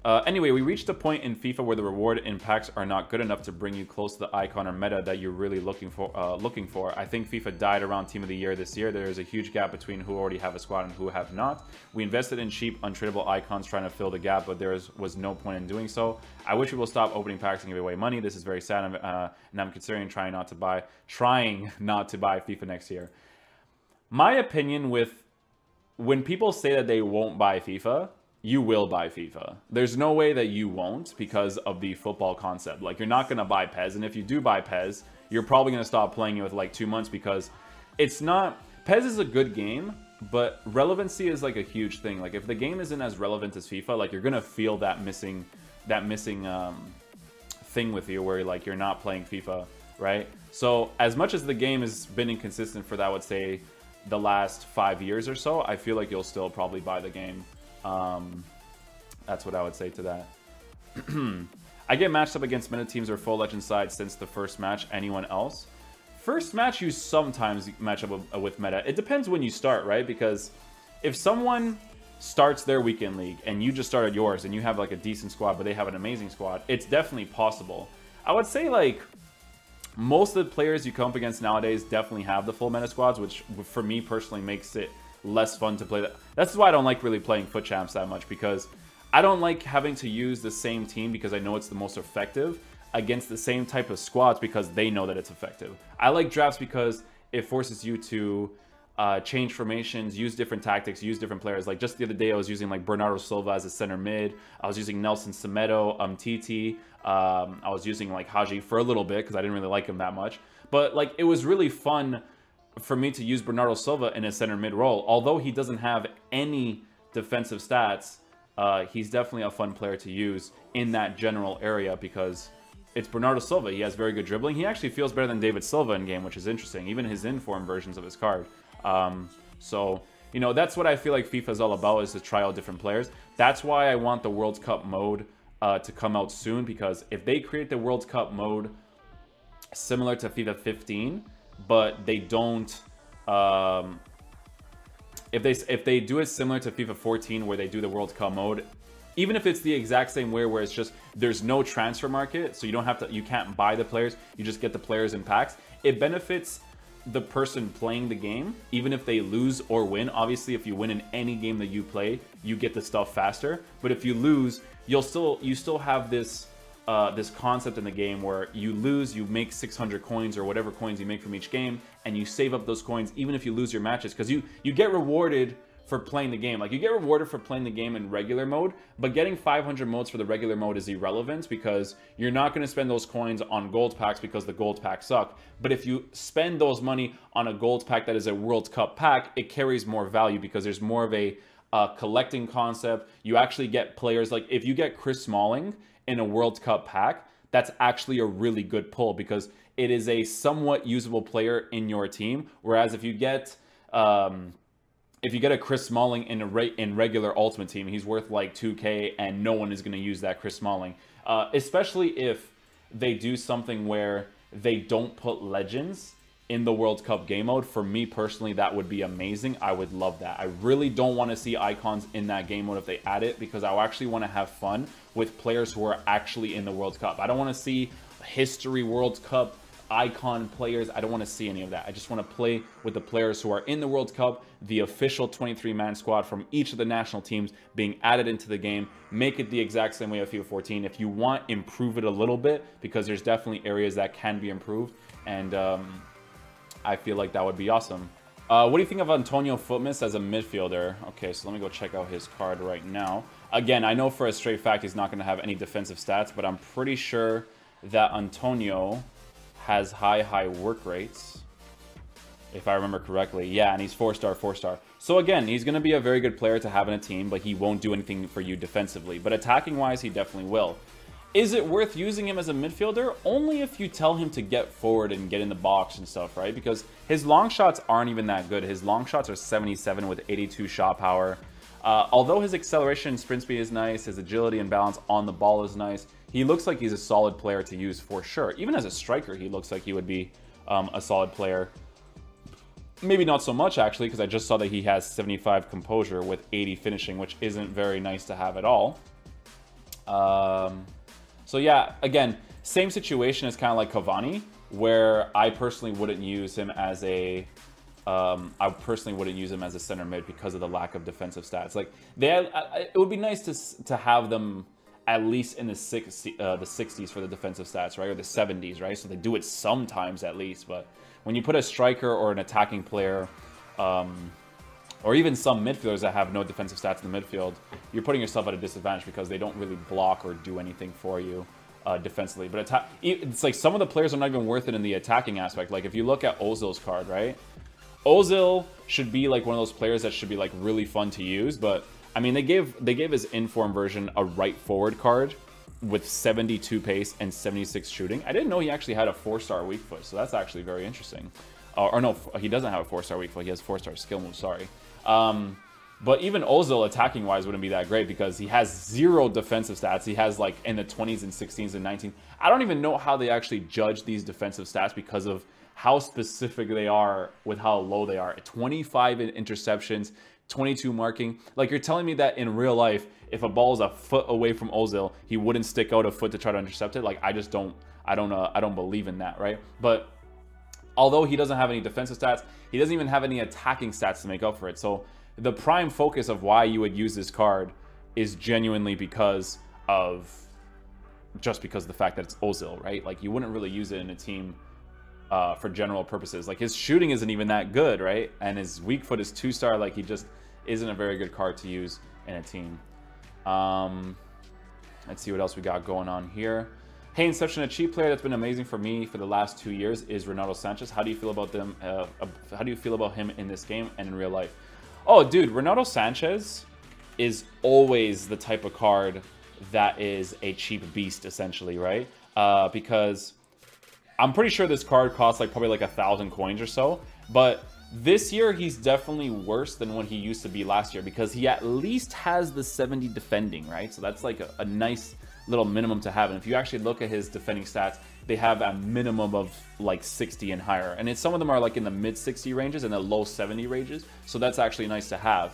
[SPEAKER 1] Anyway, we reached a point in FIFA where the reward impacts are not good enough to bring you close to the icon or meta that you're really looking for. I think FIFA died around Team of the Year this year. There is a huge gap between who already have a squad and who have not. We invested in cheap, untradeable icons trying to fill the gap, but there was no point in doing so. I wish we will stop opening packs and give away money. This is very sad, and I'm considering trying not to buy FIFA next year. My opinion with when people say that they won't buy FIFA, you will buy FIFA. There's no way that you won't because of the football concept. Like, you're not going to buy PES, and if you do buy PES, you're probably going to stop playing it with like 2 months because it's not... PES is a good game, but relevancy is like a huge thing. Like if the game isn't as relevant as FIFA, like you're gonna feel that missing thing with you where like you're not playing FIFA, right? So as much as the game has been inconsistent for that, I would say the last 5 years or so, I feel like you'll still probably buy the game. That's what I would say to that. I get matched up against meta teams or full legend sides since the first match. Anyone else? First match, you sometimes match up with meta. It depends when you start, right? Because if someone starts their weekend league and you just started yours and you have like a decent squad, but they have an amazing squad, it's definitely possible. I would say like most of the players you come up against nowadays definitely have the full meta squads, which for me personally makes it less fun to play that. That's why I don't like really playing foot champs that much, because I don't like having to use the same team because I know it's the most effective against the same type of squads because they know that it's effective. I like drafts because it forces you to change formations, use different tactics, use different players. Like just the other day, I was using like Bernardo Silva as a center mid. I was using Nelson Semedo, Titi. I was using like Haji for a little bit because I didn't really like him that much. But like it was really fun for me to use Bernardo Silva in a center mid role. Although he doesn't have any defensive stats, he's definitely a fun player to use in that general area because it's Bernardo Silva. He has very good dribbling. He actually feels better than David Silva in game, which is interesting. Even his in-form versions of his card. So, you know, that's what I feel like FIFA is all about, is to try out different players. That's why I want the World Cup mode to come out soon, because if they create the World Cup mode similar to FIFA 15, but they don't... if they do it similar to FIFA 14 where they do the World Cup mode, even if it's the exact same way where it's just there's no transfer market, so you can't buy the players, you just get the players in packs, it benefits the person playing the game, even if they lose or win. Obviously, if you win in any game that you play, you get the stuff faster. But if you lose, you still have this this concept in the game where you lose, you make 600 coins or whatever coins you make from each game, and you save up those coins even if you lose your matches, because you get rewarded for playing the game. Like, you get rewarded for playing the game in regular mode, but getting 500 modes for the regular mode is irrelevant because you're not going to spend those coins on gold packs because the gold packs suck. But if you spend those money on a gold pack that is a World Cup pack, it carries more value because there's more of a collecting concept. You actually get players, like if you get Chris Smalling in a World Cup pack, that's actually a really good pull because it is a somewhat usable player in your team. Whereas if you get a Chris Smalling in regular Ultimate Team, he's worth like 2K and no one is going to use that Chris Smalling. Especially if they do something where they don't put legends in the World Cup game mode. For me personally, that would be amazing. I would love that. I really don't want to see icons in that game mode if they add it, because I actually want to have fun with players who are actually in the World Cup. I don't want to see history World Cup icon players. I don't want to see any of that. I just want to play with the players who are in the World Cup, the official 23-man squad from each of the national teams being added into the game. Make it the exact same way of FIFA 14. If you want, improve it a little bit, because there's definitely areas that can be improved, and I feel like that would be awesome. What do you think of Antonio Footmas as a midfielder? Okay, so let me go check out his card right now. Again, I know for a straight fact he's not going to have any defensive stats, but I'm pretty sure that Antonio has high work rates, if I remember correctly. Yeah, and he's 4-star, 4-star. So again, he's going to be a very good player to have in a team, but he won't do anything for you defensively. But attacking-wise, he definitely will. Is it worth using him as a midfielder? Only if you tell him to get forward and get in the box and stuff, right? Because his long shots aren't even that good. His long shots are 77 with 82 shot power. Although his acceleration and sprint speed is nice, his agility and balance on the ball is nice, he looks like he's a solid player to use for sure. Even as a striker, he looks like he would be a solid player. Maybe not so much, actually, because I just saw that he has 75 composure with 80 finishing, which isn't very nice to have at all. So yeah, again, same situation as kind of like Cavani, where I personally wouldn't use him as a center mid because of the lack of defensive stats. Like it would be nice to have them at least in the 60s for the defensive stats, right, or the 70s, right? So they do it sometimes at least. But when you put a striker or an attacking player, or even some midfielders that have no defensive stats in the midfield, you're putting yourself at a disadvantage because they don't really block or do anything for you defensively. But it's like some of the players are not even worth it in the attacking aspect. Like if you look at Ozil's card, right? Ozil should be like one of those players that should be like really fun to use, but I mean, they gave his inform version a right forward card with 72 pace and 76 shooting. I didn't know he actually had a 4-star weak foot, so that's actually very interesting. Or no, he doesn't have a 4-star weak foot. He has 4-star skill move, sorry. But even Ozil attacking-wise wouldn't be that great because he has 0 defensive stats. He has like in the 20s and 16s and 19s. I don't even know how they actually judge these defensive stats because of how specific they are with how low they are. 25 in interceptions, 22 marking. Like, you're telling me that in real life, if a ball is a foot away from Ozil, he wouldn't stick out a foot to try to intercept it? Like, I don't believe in that, right? But although he doesn't have any defensive stats, he doesn't even have any attacking stats to make up for it. So the prime focus of why you would use this card is genuinely because of the fact that it's Ozil, right? Like, you wouldn't really use it in a team for general purposes. Like, his shooting isn't even that good, right? And his weak foot is 2-star. Like, he just isn't a very good card to use in a team. Let's see what else we got going on here. Hey, Inception, a cheap player that's been amazing for me for the last 2 years is Renato Sanches. How do you feel about them? How do you feel about him in this game and in real life? Oh, dude, Renato Sanches is always the type of card that is a cheap beast, essentially, right? Because I'm pretty sure this card costs like probably like 1,000 coins or so, but this year he's definitely worse than what he used to be last year because he at least has the 70 defending, right? So that's like a nice little minimum to have. And if you actually look at his defending stats, they have a minimum of like 60 and higher, and some of them are like in the mid 60 ranges and the low 70 ranges, so that's actually nice to have.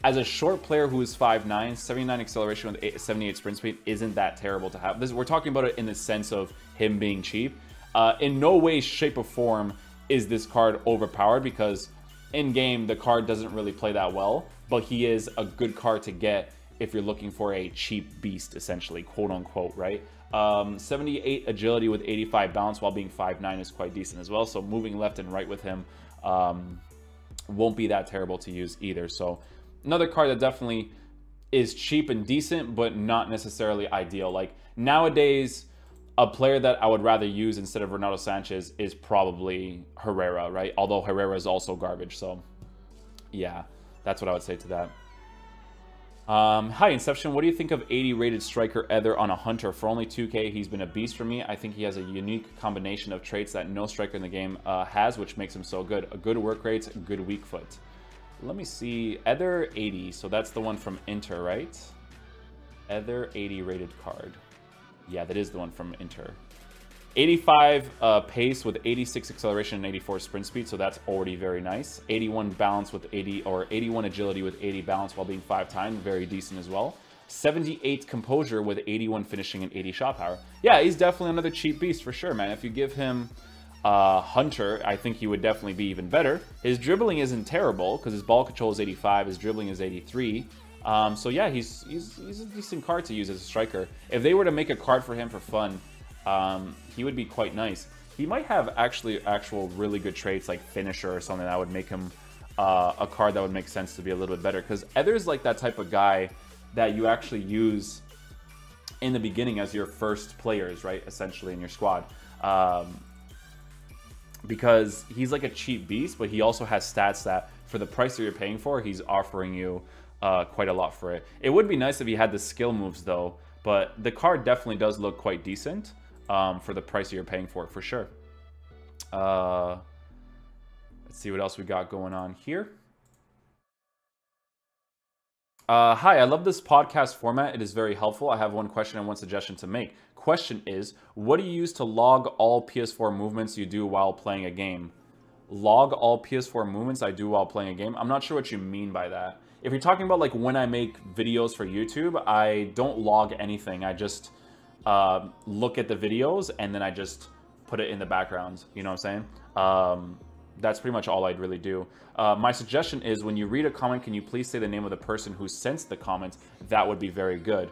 [SPEAKER 1] As a short player who is 5'9", 79 acceleration with 78 sprint speed isn't that terrible to have. We're talking about it in the sense of him being cheap. In no way, shape, or form is this card overpowered because in game the card doesn't really play that well, but he is a good card to get if you're looking for a cheap beast, essentially, quote unquote, right? 78 agility with 85 balance while being 5'9" is quite decent as well. So moving left and right with him won't be that terrible to use either. So another card that definitely is cheap and decent, but not necessarily ideal. Like, nowadays, a player that I would rather use instead of Renato Sanches is probably Herrera, right? Although Herrera is also garbage. So yeah, that's what I would say to that. Hi, Inception. What do you think of 80 rated striker Ether on a Hunter? For only 2k, he's been a beast for me. I think he has a unique combination of traits that no striker in the game has, which makes him so good. A good work rate, a good weak foot. Let me see. Ether 80. So that's the one from Inter, right? Ether 80 rated card. Yeah, that is the one from Inter. 85 pace with 86 acceleration and 84 sprint speed, so that's already very nice. 81 balance with 80, or 81 agility with 80 balance while being 5'10", very decent as well. 78 composure with 81 finishing and 80 shot power. Yeah, he's definitely another cheap beast for sure, man. If you give him Hunter, I think he would definitely be even better. His dribbling isn't terrible because his ball control is 85, his dribbling is 83. So yeah, he's a decent card to use as a striker. If they were to make a card for him for fun, he would be quite nice. He might have actual really good traits like finisher or something that would make him a card that would make sense to be a little bit better, because Ether's like that type of guy that you actually use in the beginning as your first players, right, essentially in your squad, because he's like a cheap beast, but he also has stats that for the price that you're paying for, he's offering you quite a lot for it. It would be nice if he had the skill moves though, but the card definitely does look quite decent for the price that you're paying for it, for sure. Let's see what else we got going on here. Hi, I love this podcast format. It is very helpful. I have one question and one suggestion to make. Question is, what do you use to log all PS4 movements you do while playing a game? Log all PS4 movements I do while playing a game? I'm not sure what you mean by that. If you're talking about like when I make videos for YouTube, I don't log anything. I just look at the videos and then I just put it in the background. You know what I'm saying? That's pretty much all I'd really do. My suggestion is, when you read a comment, can you please say the name of the person who sent the comment? That would be very good.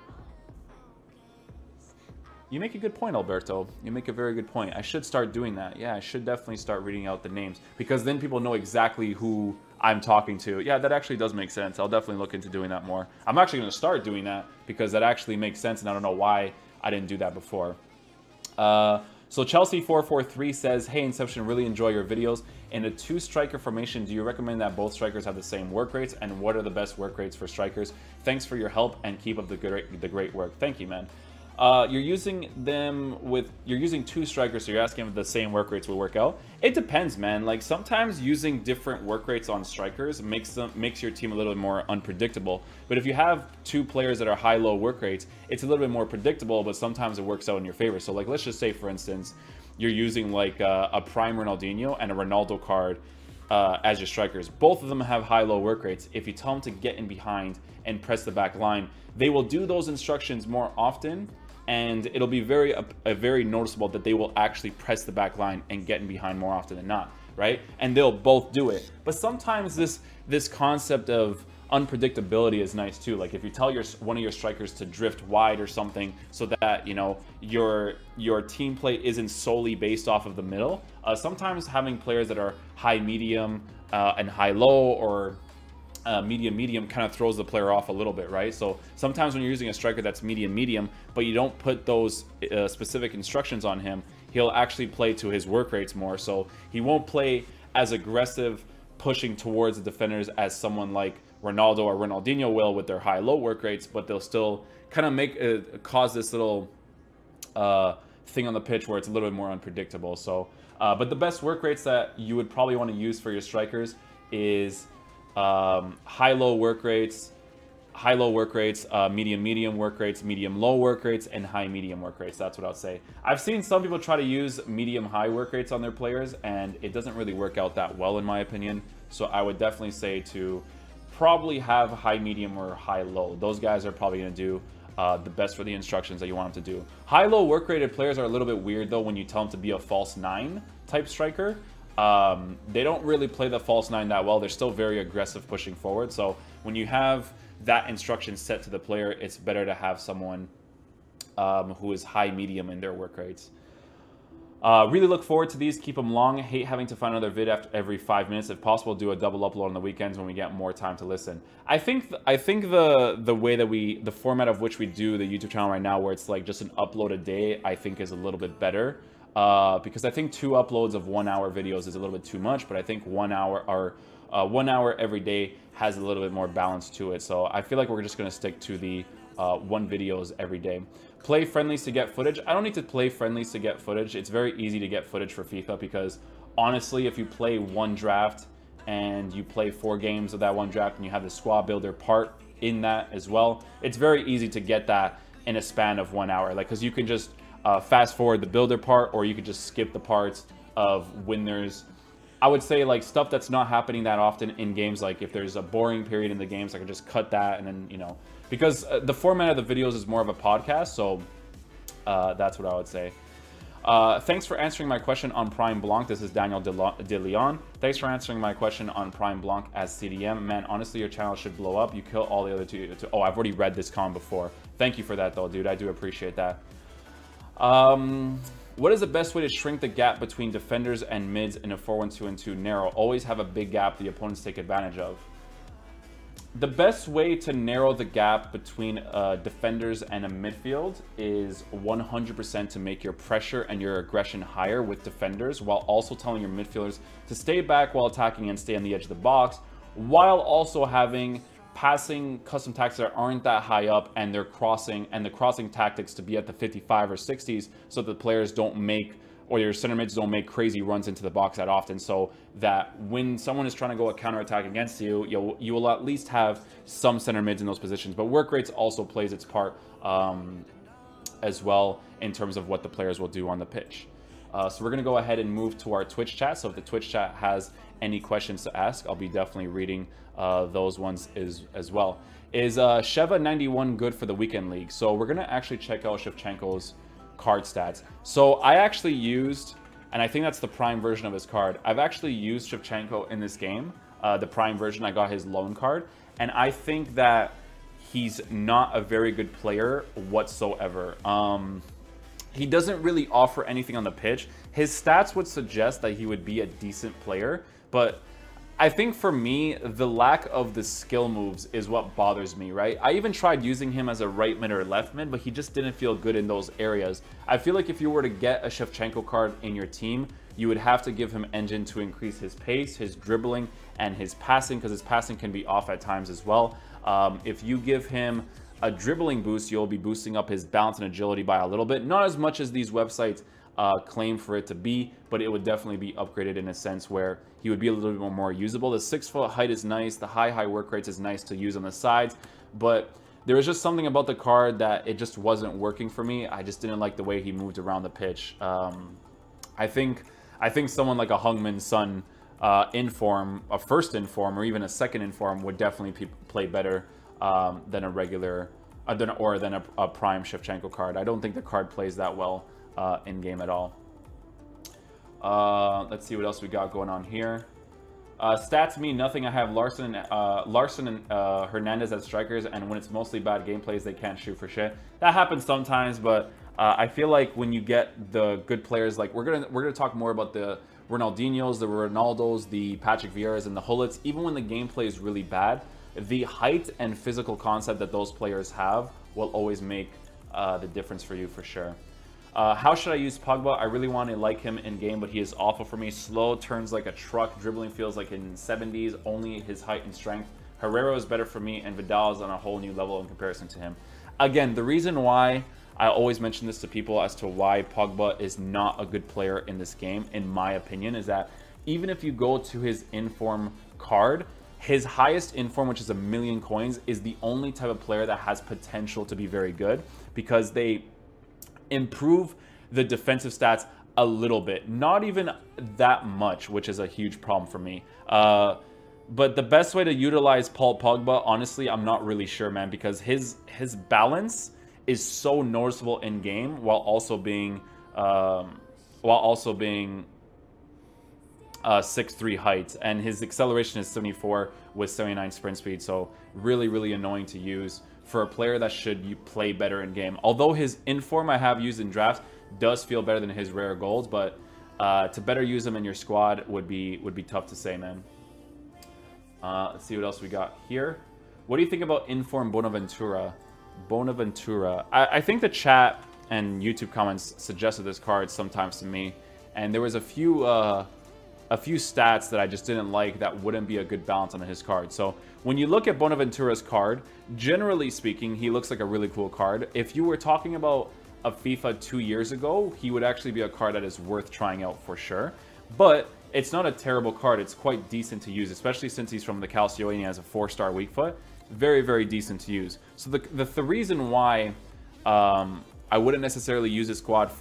[SPEAKER 1] You make a good point, Alberto. You make a very good point. I should start doing that. Yeah, I should definitely start reading out the names, because then people know exactly who I'm talking to. Yeah, that actually does make sense. I'll definitely look into doing that more. I'm actually going to start doing that because that actually makes sense, and I don't know why I didn't do that before. So Chelsea443 says, hey Inception, really enjoy your videos. In a 2-striker formation, do you recommend that both strikers have the same work rates? And what are the best work rates for strikers? Thanks for your help and keep up the great work. Thank you, man. You're using 2 strikers, so you're asking if the same work rates will work out. It depends, man. Like sometimes using different work rates on strikers makes your team a little bit more unpredictable. But if you have 2 players that are high-low work rates, it's a little bit more predictable, but sometimes it works out in your favor. So like let's just say, for instance, you're using like a prime Ronaldinho and a Ronaldo card as your strikers. Both of them have high-low work rates. If you tell them to get in behind and press the back line, they will do those instructions more often. And it'll be very noticeable that they will actually press the back line and get in behind more often than not, right? And they'll both do it. But sometimes this concept of unpredictability is nice too. Like if you tell one of your strikers to drift wide or something, so that you know your team play isn't solely based off of the middle. Sometimes having players that are high medium and high low, or medium kind of throws the player off a little bit, right? So sometimes when you're using a striker that's medium, but you don't put those specific instructions on him, he'll actually play to his work rates more. So he won't play as aggressive pushing towards the defenders as someone like Ronaldo or Ronaldinho will with their high-low work rates, but they'll still kind of cause this little thing on the pitch where it's a little bit more unpredictable. So, but the best work rates that you would probably want to use for your strikers is high-low work rates, medium work rates, medium-low work rates, and high-medium work rates. That's what I'll say. I've seen some people try to use medium-high work rates on their players, and it doesn't really work out that well, in my opinion. So I would definitely say to probably have high-medium or high-low. Those guys are probably going to do the best for the instructions that you want them to do. High-low work-rated players are a little bit weird, though, when you tell them to be a false 9 type striker. They don't really play the false 9 that well. They're still very aggressive pushing forward. So when you have that instruction set to the player, it's better to have someone who is high medium in their work rates. Really look forward to these. Keep them long. Hate having to find another vid after every 5 minutes. If possible, do a double upload on the weekends when we get more time to listen. I think the way that the format of which we do the YouTube channel right now, where it's like just an upload a day, I think is a little bit better. Because I think 2 uploads of 1 hour videos is a little bit too much, but I think 1 hour or 1 hour every day has a little bit more balance to it. So I feel like we're just going to stick to the 1 videos every day. Play friendlies to get footage. I don't need to play friendlies to get footage. It's very easy to get footage for FIFA, because honestly, if you play 1 draft and you play 4 games of that 1 draft and you have the squad builder part in that as well, it's very easy to get that in a span of 1 hour. Like, because you can just fast forward the builder part, or you could just skip the parts of when there's, I would say, like stuff that's not happening that often in games. Like if there's a boring period in the games, I could just cut that, and then, you know, because the format of the videos is more of a podcast. So that's what I would say. Thanks for answering my question on Prime Blanc. This is Daniel De Leon. Thanks for answering my question on Prime Blanc as CDM. Man, honestly, your channel should blow up. You kill all the other two. Oh, I've already read this comment before. Thank you for that, though, dude. I do appreciate that. What is the best way to shrink the gap between defenders and mids in a 4-1-2-2 narrow? Always have a big gap the opponents take advantage of. The best way to narrow the gap between defenders and a midfield is 100% to make your pressure and your aggression higher with defenders, while also telling your midfielders to stay back while attacking and stay on the edge of the box, while also having passing custom tactics that aren't that high up, and they're crossing, and the crossing tactics to be at the 55 or 60s, so that the players don't make, or your center mids don't make crazy runs into the box that often, so that when someone is trying to go a counterattack against you, you will at least have some center mids in those positions. But work rates also plays its part as well in terms of what the players will do on the pitch. So we're going to go ahead and move to our Twitch chat. So if the Twitch chat has any questions to ask, I'll be definitely reading those ones as well. Is Sheva 91 good for the weekend league? So we're going to actually check out Shevchenko's card stats. So I actually used, and I think that's the prime version of his card, I've actually used Shevchenko in this game, the prime version. I got his loan card, and I think that he's not a very good player whatsoever. He doesn't really offer anything on the pitch. His stats would suggest that he would be a decent player, but I think for me, the lack of the skill moves is what bothers me, right? I even tried using him as a right mid or left mid, but he just didn't feel good in those areas. I feel like if you were to get a Shevchenko card in your team, you would have to give him engine to increase his pace, his dribbling, and his passing, because his passing can be off at times as well. If you give him a dribbling boost, you'll be boosting up his balance and agility by a little bit. Not as much as these websites claim for it to be, but it would definitely be upgraded in a sense where he would be a little bit more usable. The 6-foot height is nice. The high work rates is nice to use on the sides, but there was just something about the card that it just wasn't working for me. I just didn't like the way he moved around the pitch. I think someone like a Heung-min Son in form, a first in form, or even a second in form would definitely play better than a regular, than a prime Shevchenko card. I don't think the card plays that well in game at all. Let's see what else we got going on here. Stats mean nothing. I have Larson and Hernandez as strikers, and when it's mostly bad gameplays, they can't shoot for shit. That happens sometimes, but I feel like when you get the good players, like we're gonna talk more about the Ronaldinhos, the Ronaldos, the Patrick Vieiras, and the Hullets. Even when the gameplay is really bad, the height and physical concept that those players have will always make the difference for you for sure. How should I use Pogba? I really want to like him in game, but he is awful for me. Slow, turns like a truck, dribbling feels like in 70s, only his height and strength. Herrera is better for me, and Vidal is on a whole new level in comparison to him. Again, the reason why I always mention this to people as to why Pogba is not a good player in this game, in my opinion, is that even if you go to his inform card, his highest inform, which is 1,000,000 coins, is the only type of player that has potential to be very good, because they improve the defensive stats a little bit, not even that much, which is a huge problem for me. But the best way to utilize Paul Pogba, honestly, I'm not really sure, man, because his balance is so noticeable in game while also being 6'3" height, and his acceleration is 74 with 79 sprint speed, so really annoying to use for a player that should play better in game. Although his inform I have used in drafts does feel better than his rare golds, but to better use him in your squad would be tough to say, man. Let's see what else we got here. What do you think about inform Bonaventura? I think the chat and YouTube comments suggested this card sometimes to me, and there was a few stats that I just didn't like that wouldn't be a good balance on his card. So when you look at Bonaventura's card, generally speaking, he looks like a really cool card. If you were talking about a FIFA 2 years ago, he would actually be a card that is worth trying out for sure. But it's not a terrible card. It's quite decent to use, especially since he's from the Calcio and he has a 4-star weak foot. Very decent to use. So the reason why I wouldn't necessarily use this card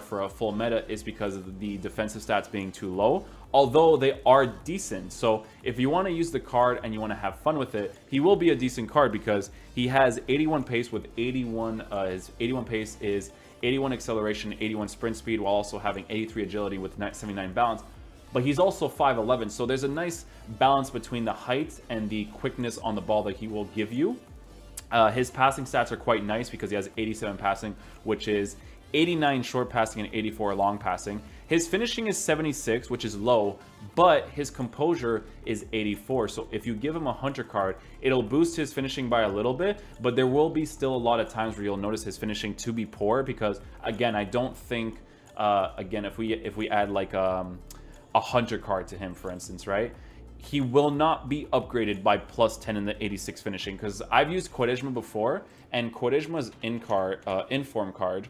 [SPEAKER 1] for a full meta is because of the defensive stats being too low, although they are decent. So if you want to use the card and you want to have fun with it, he will be a decent card because he has 81 pace with 81, his 81 pace is 81 acceleration, 81 sprint speed, while also having 83 agility with 79 balance. But he's also 5'11", so there's a nice balance between the height and the quickness on the ball that he will give you. His passing stats are quite nice because he has 87 passing, which is 89 short passing and 84 long passing. His finishing is 76, which is low, but his composure is 84. So if you give him a hunter card, it'll boost his finishing by a little bit, but there will be still a lot of times where you'll notice his finishing to be poor because, again, I don't think, again, if we add like a hunter card to him, for instance, right? He will not be upgraded by +10 in the 86 finishing, because I've used Quaresma before, and Quaresma's inform card,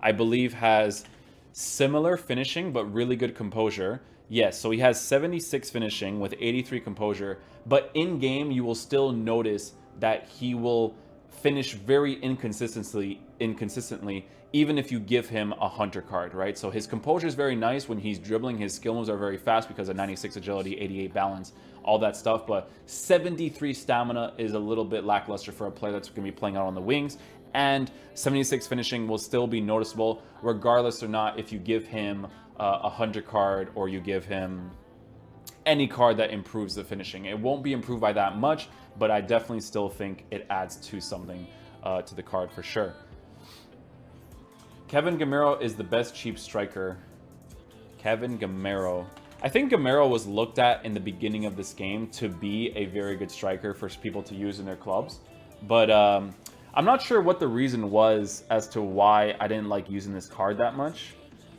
[SPEAKER 1] I believe, has similar finishing but really good composure. Yes, so he has 76 finishing with 83 composure, but in game you will still notice that he will finish very inconsistently even if you give him a hunter card, right? So his composure is very nice when he's dribbling. His skill moves are very fast because of 96 agility, 88 balance, all that stuff. But 73 stamina is a little bit lackluster for a player that's going to be playing out on the wings. And 76 finishing will still be noticeable regardless or not if you give him a hunter card or you give him any card that improves the finishing. It won't be improved by that much, but I definitely still think it adds to something to the card for sure. Kevin Camaro is the best cheap striker. Kevin Camaro. I think Camaro was looked at in the beginning of this game to be a very good striker for people to use in their clubs. But I'm not sure what the reason was as to why I didn't like using this card that much.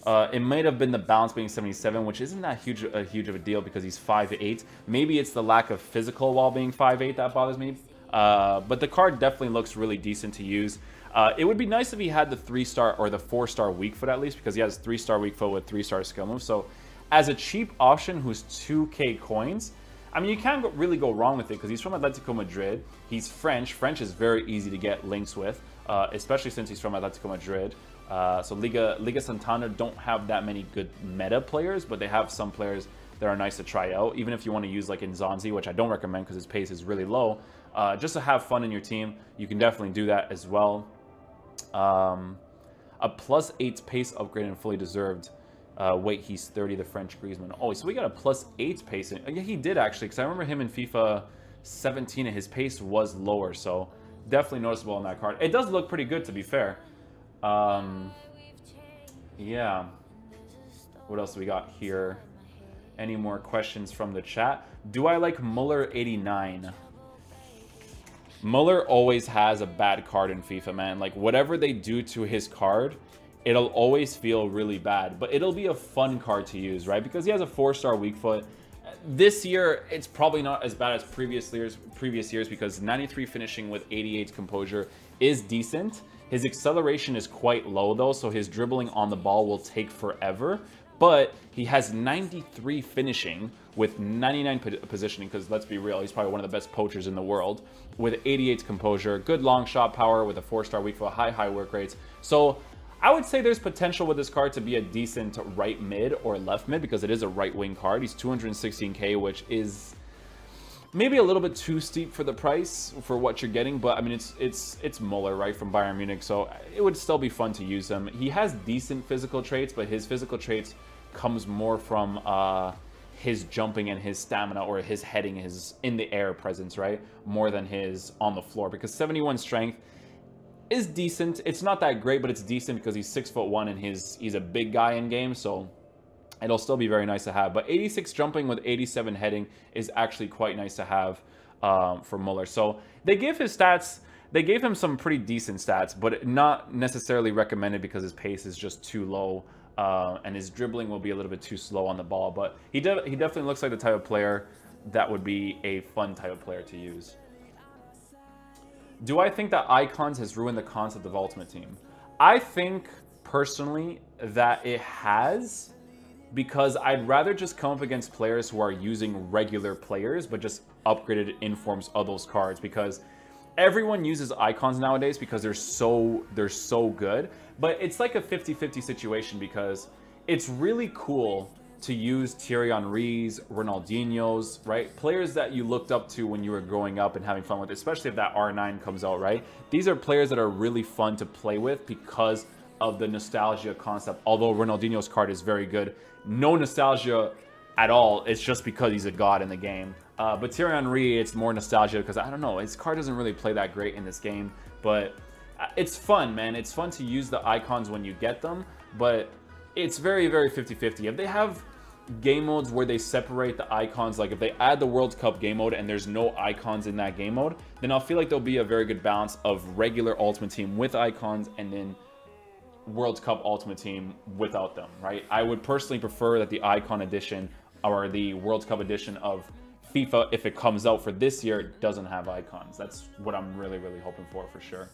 [SPEAKER 1] It might have been the balance being 77, which isn't that huge of a deal because he's 5'8". Maybe it's the lack of physical while being 5'8" that bothers me. But the card definitely looks really decent to use. It would be nice if he had the 3-star or the 4-star weak foot at least, because he has 3-star weak foot with 3-star skill move. So as a cheap option who's 2k coins, I mean, you can't really go wrong with it because he's from Atletico Madrid. He's French. French is very easy to get links with, especially since he's from Atletico Madrid. So Liga Santander don't have that many good meta players, but they have some players that are nice to try out. Even if you want to use like Nzonzi, which I don't recommend because his pace is really low, just to have fun in your team, you can definitely do that as well. A +8 pace upgrade and fully deserved. Wait, he's 30, the French Griezmann. Oh, so we got a +8 pace. Yeah, he did actually, because I remember him in FIFA 17 and his pace was lower, so definitely noticeable on that card. It does look pretty good, to be fair. Yeah. What else do we got here? Any more questions from the chat? Do I like Muller 89? Muller always has a bad card in FIFA, man. Like, whatever they do to his card, it'll always feel really bad. But it'll be a fun card to use, right? Because he has a 4-star weak foot. This year, it's probably not as bad as previous years because 93 finishing with 88 composure is decent. His acceleration is quite low, though, so his dribbling on the ball will take forever. But he has 93 finishing with 99 positioning, because let's be real, he's probably one of the best poachers in the world, with 88 composure, good long shot power with a 4-star weak foot, high work rates. So I would say there's potential with this card to be a decent right mid or left mid, because it is a right wing card. He's 216k, which is maybe a little bit too steep for the price for what you're getting, but I mean, it's Muller, right, from Bayern Munich, so it would still be fun to use him. He has decent physical traits, but his physical traits comes more from his jumping and his stamina, or his heading, his in the air presence, right, more than his on the floor, because 71 strength is decent. It's not that great, but it's decent because he's 6'1" and he's a big guy in game, so it'll still be very nice to have. But 86 jumping with 87 heading is actually quite nice to have for Muller. So they give his stats, they gave him some pretty decent stats, but not necessarily recommended because his pace is just too low, and his dribbling will be a little bit too slow on the ball. But he definitely looks like the type of player that would be a fun type of player to use. Do I think that Icons has ruined the concept of Ultimate Team? I think personally that it has, because I'd rather just come up against players who are using regular players but just upgraded informs of those cards, because everyone uses Icons nowadays because they're so good. But it's like a 50-50 situation, because it's really cool to use Thierry Henry's, Ronaldinho's, right? Players that you looked up to when you were growing up and having fun with, especially if that R9 comes out, right? These are players that are really fun to play with because of the nostalgia concept. Although Ronaldinho's card is very good, no nostalgia at all. It's just because he's a god in the game. But Thierry Henry, it's more nostalgia because, I don't know, his card doesn't really play that great in this game. But it's fun, man. It's fun to use the Icons when you get them, but it's very, very 50-50. If they have game modes where they separate the Icons, like if they add the World Cup game mode and there's no Icons in that game mode, then I'll feel like there'll be a very good balance of regular Ultimate Team with Icons and then World Cup Ultimate Team without them, right? I would personally prefer that the Icon edition or the World Cup edition of FIFA, if it comes out for this year, doesn't have Icons. That's what I'm really, really hoping for sure.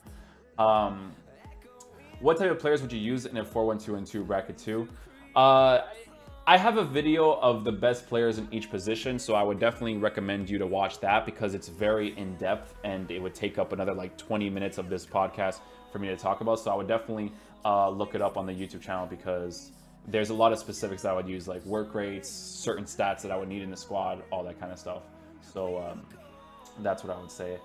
[SPEAKER 1] What type of players would you use in a 4-1-2 and 2 bracket 2? I have a video of the best players in each position, so I would definitely recommend you to watch that because it's very in-depth and it would take up another like 20 minutes of this podcast for me to talk about. So I would definitely look it up on the YouTube channel because there's a lot of specifics that I would use, like work rates, certain stats that I would need in the squad, all that kind of stuff. So that's what I would say.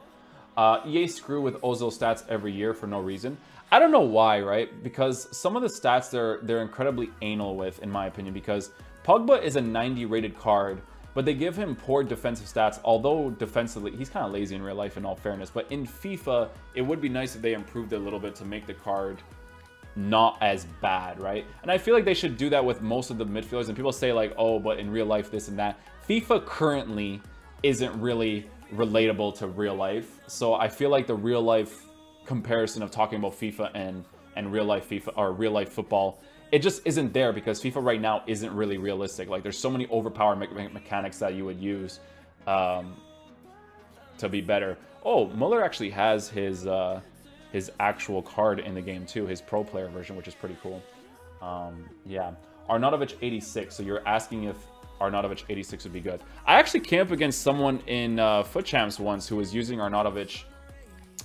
[SPEAKER 1] EA screw with Ozil stats every year for no reason. I don't know why, right? Because some of the stats they're incredibly anal with, in my opinion, because Pogba is a 90 rated card, but they give him poor defensive stats, although defensively, he's kind of lazy in real life in all fairness. But in FIFA, it would be nice if they improved it a little bit to make the card not as bad, right? And I feel like they should do that with most of the midfielders. And people say like, oh, but in real life, this and that. FIFA currently isn't really relatable to real life. So I feel like the real life comparison of talking about FIFA and real life FIFA or real life football, it just isn't there because FIFA right now isn't really realistic. Like there's so many overpowered mechanics that you would use to be better. Oh, Muller actually has his actual card in the game too, his pro player version, which is pretty cool. Yeah, Arnautovic 86. So you're asking if Arnautovic 86 would be good. I actually came up against someone in Foot Champs once who was using Arnautovic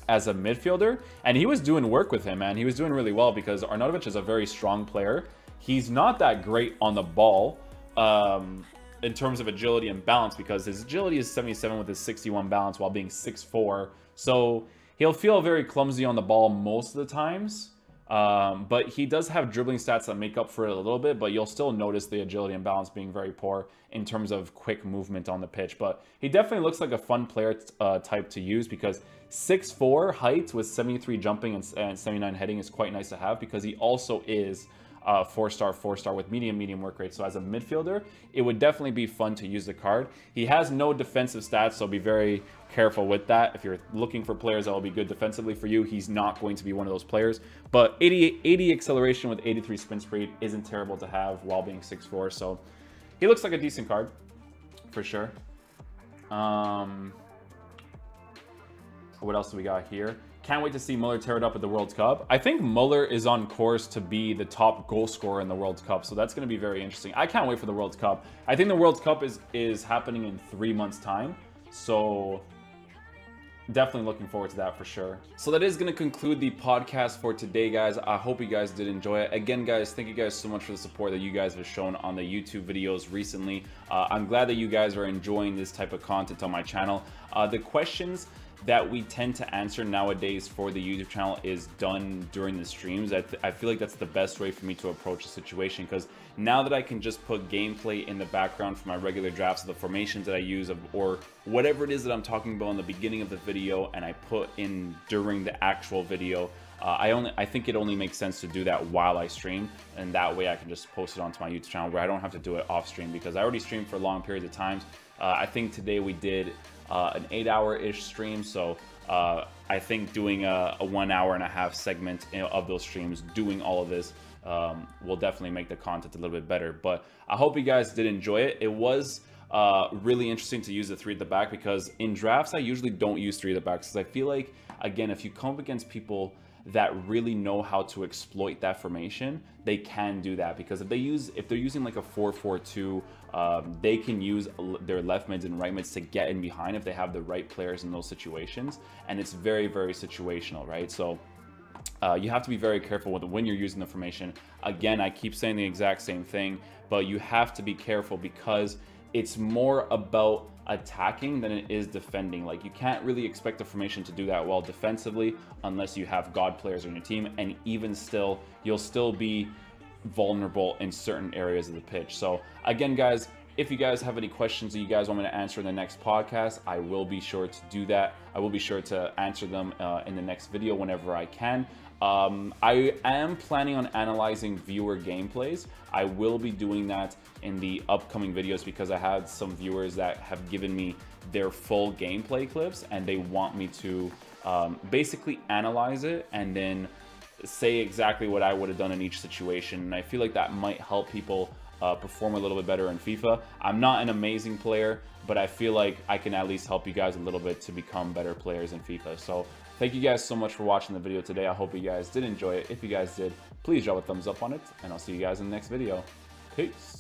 [SPEAKER 1] as a midfielder, and he was doing work with him, man. He was doing really well because Arnautovic is a very strong player. He's not that great on the ball in terms of agility and balance because his agility is 77 with his 61 balance while being 6'4". So he'll feel very clumsy on the ball most of the times. But he does have dribbling stats that make up for it a little bit, but you'll still notice the agility and balance being very poor in terms of quick movement on the pitch. But he definitely looks like a fun player type to use because 6'4" height with 73 jumping and 79 heading is quite nice to have because he also is 4-star with medium work rate. So as a midfielder, it would definitely be fun to use the card. He has no defensive stats, so be very careful with that. If you're looking for players that will be good defensively for you, he's not going to be one of those players. But 80 acceleration with 83 sprint speed isn't terrible to have while being 6'4". So he looks like a decent card for sure. What else do we got here? Can't wait to see Muller tear it up at the World Cup. I think Muller is on course to be the top goal scorer in the World Cup, so that's going to be very interesting. I can't wait for the World Cup. I think the World Cup is happening in 3 months' time, so definitely looking forward to that for sure. So that is going to conclude the podcast for today, guys. I hope you guys did enjoy it. Again, guys, thank you guys so much for the support that you guys have shown on the YouTube videos recently. I'm glad that you guys are enjoying this type of content on my channel. The questions that we tend to answer nowadays for the YouTube channel is done during the streams. I feel like that's the best way for me to approach the situation because now that I can just put gameplay in the background for my regular drafts of the formations that I use or whatever it is that I'm talking about in the beginning of the video and I put in during the actual video, I think it only makes sense to do that while I stream, and that way I can just post it onto my YouTube channel where I don't have to do it off stream because I already stream for long periods of times. I think today we did an 8-hour-ish stream, so I think doing a 1 hour and a half segment of those streams, doing all of this, will definitely make the content a little bit better. But I hope you guys did enjoy it. It was really interesting to use the 3 at the back because in drafts I usually don't use 3 at the back because I feel like, again, if you come up against people that really know how to exploit that formation, they can do that because if they're using like a 4-4-2, they can use their left mids and right mids to get in behind if they have the right players in those situations, and it's very, very situational, right? So you have to be very careful with when you're using the formation. Again, I keep saying the exact same thing, but you have to be careful because it's more about attacking than it is defending. Like, you can't really expect the formation to do that well defensively unless you have god players on your team, and even still, you'll still be vulnerable in certain areas of the pitch. So again, guys, if you guys have any questions that you guys want me to answer in the next podcast, I will be sure to do that. I will be sure to answer them in the next video whenever I can. I am planning on analyzing viewer gameplays. I will be doing that in the upcoming videos because I had some viewers that have given me their full gameplay clips and they want me to basically analyze it and then say exactly what I would have done in each situation. And I feel like that might help people perform a little bit better in FIFA. I'm not an amazing player, but I feel like I can at least help you guys a little bit to become better players in FIFA. So thank you guys so much for watching the video today. I hope you guys did enjoy it. If you guys did, please drop a thumbs up on it, and I'll see you guys in the next video. Peace.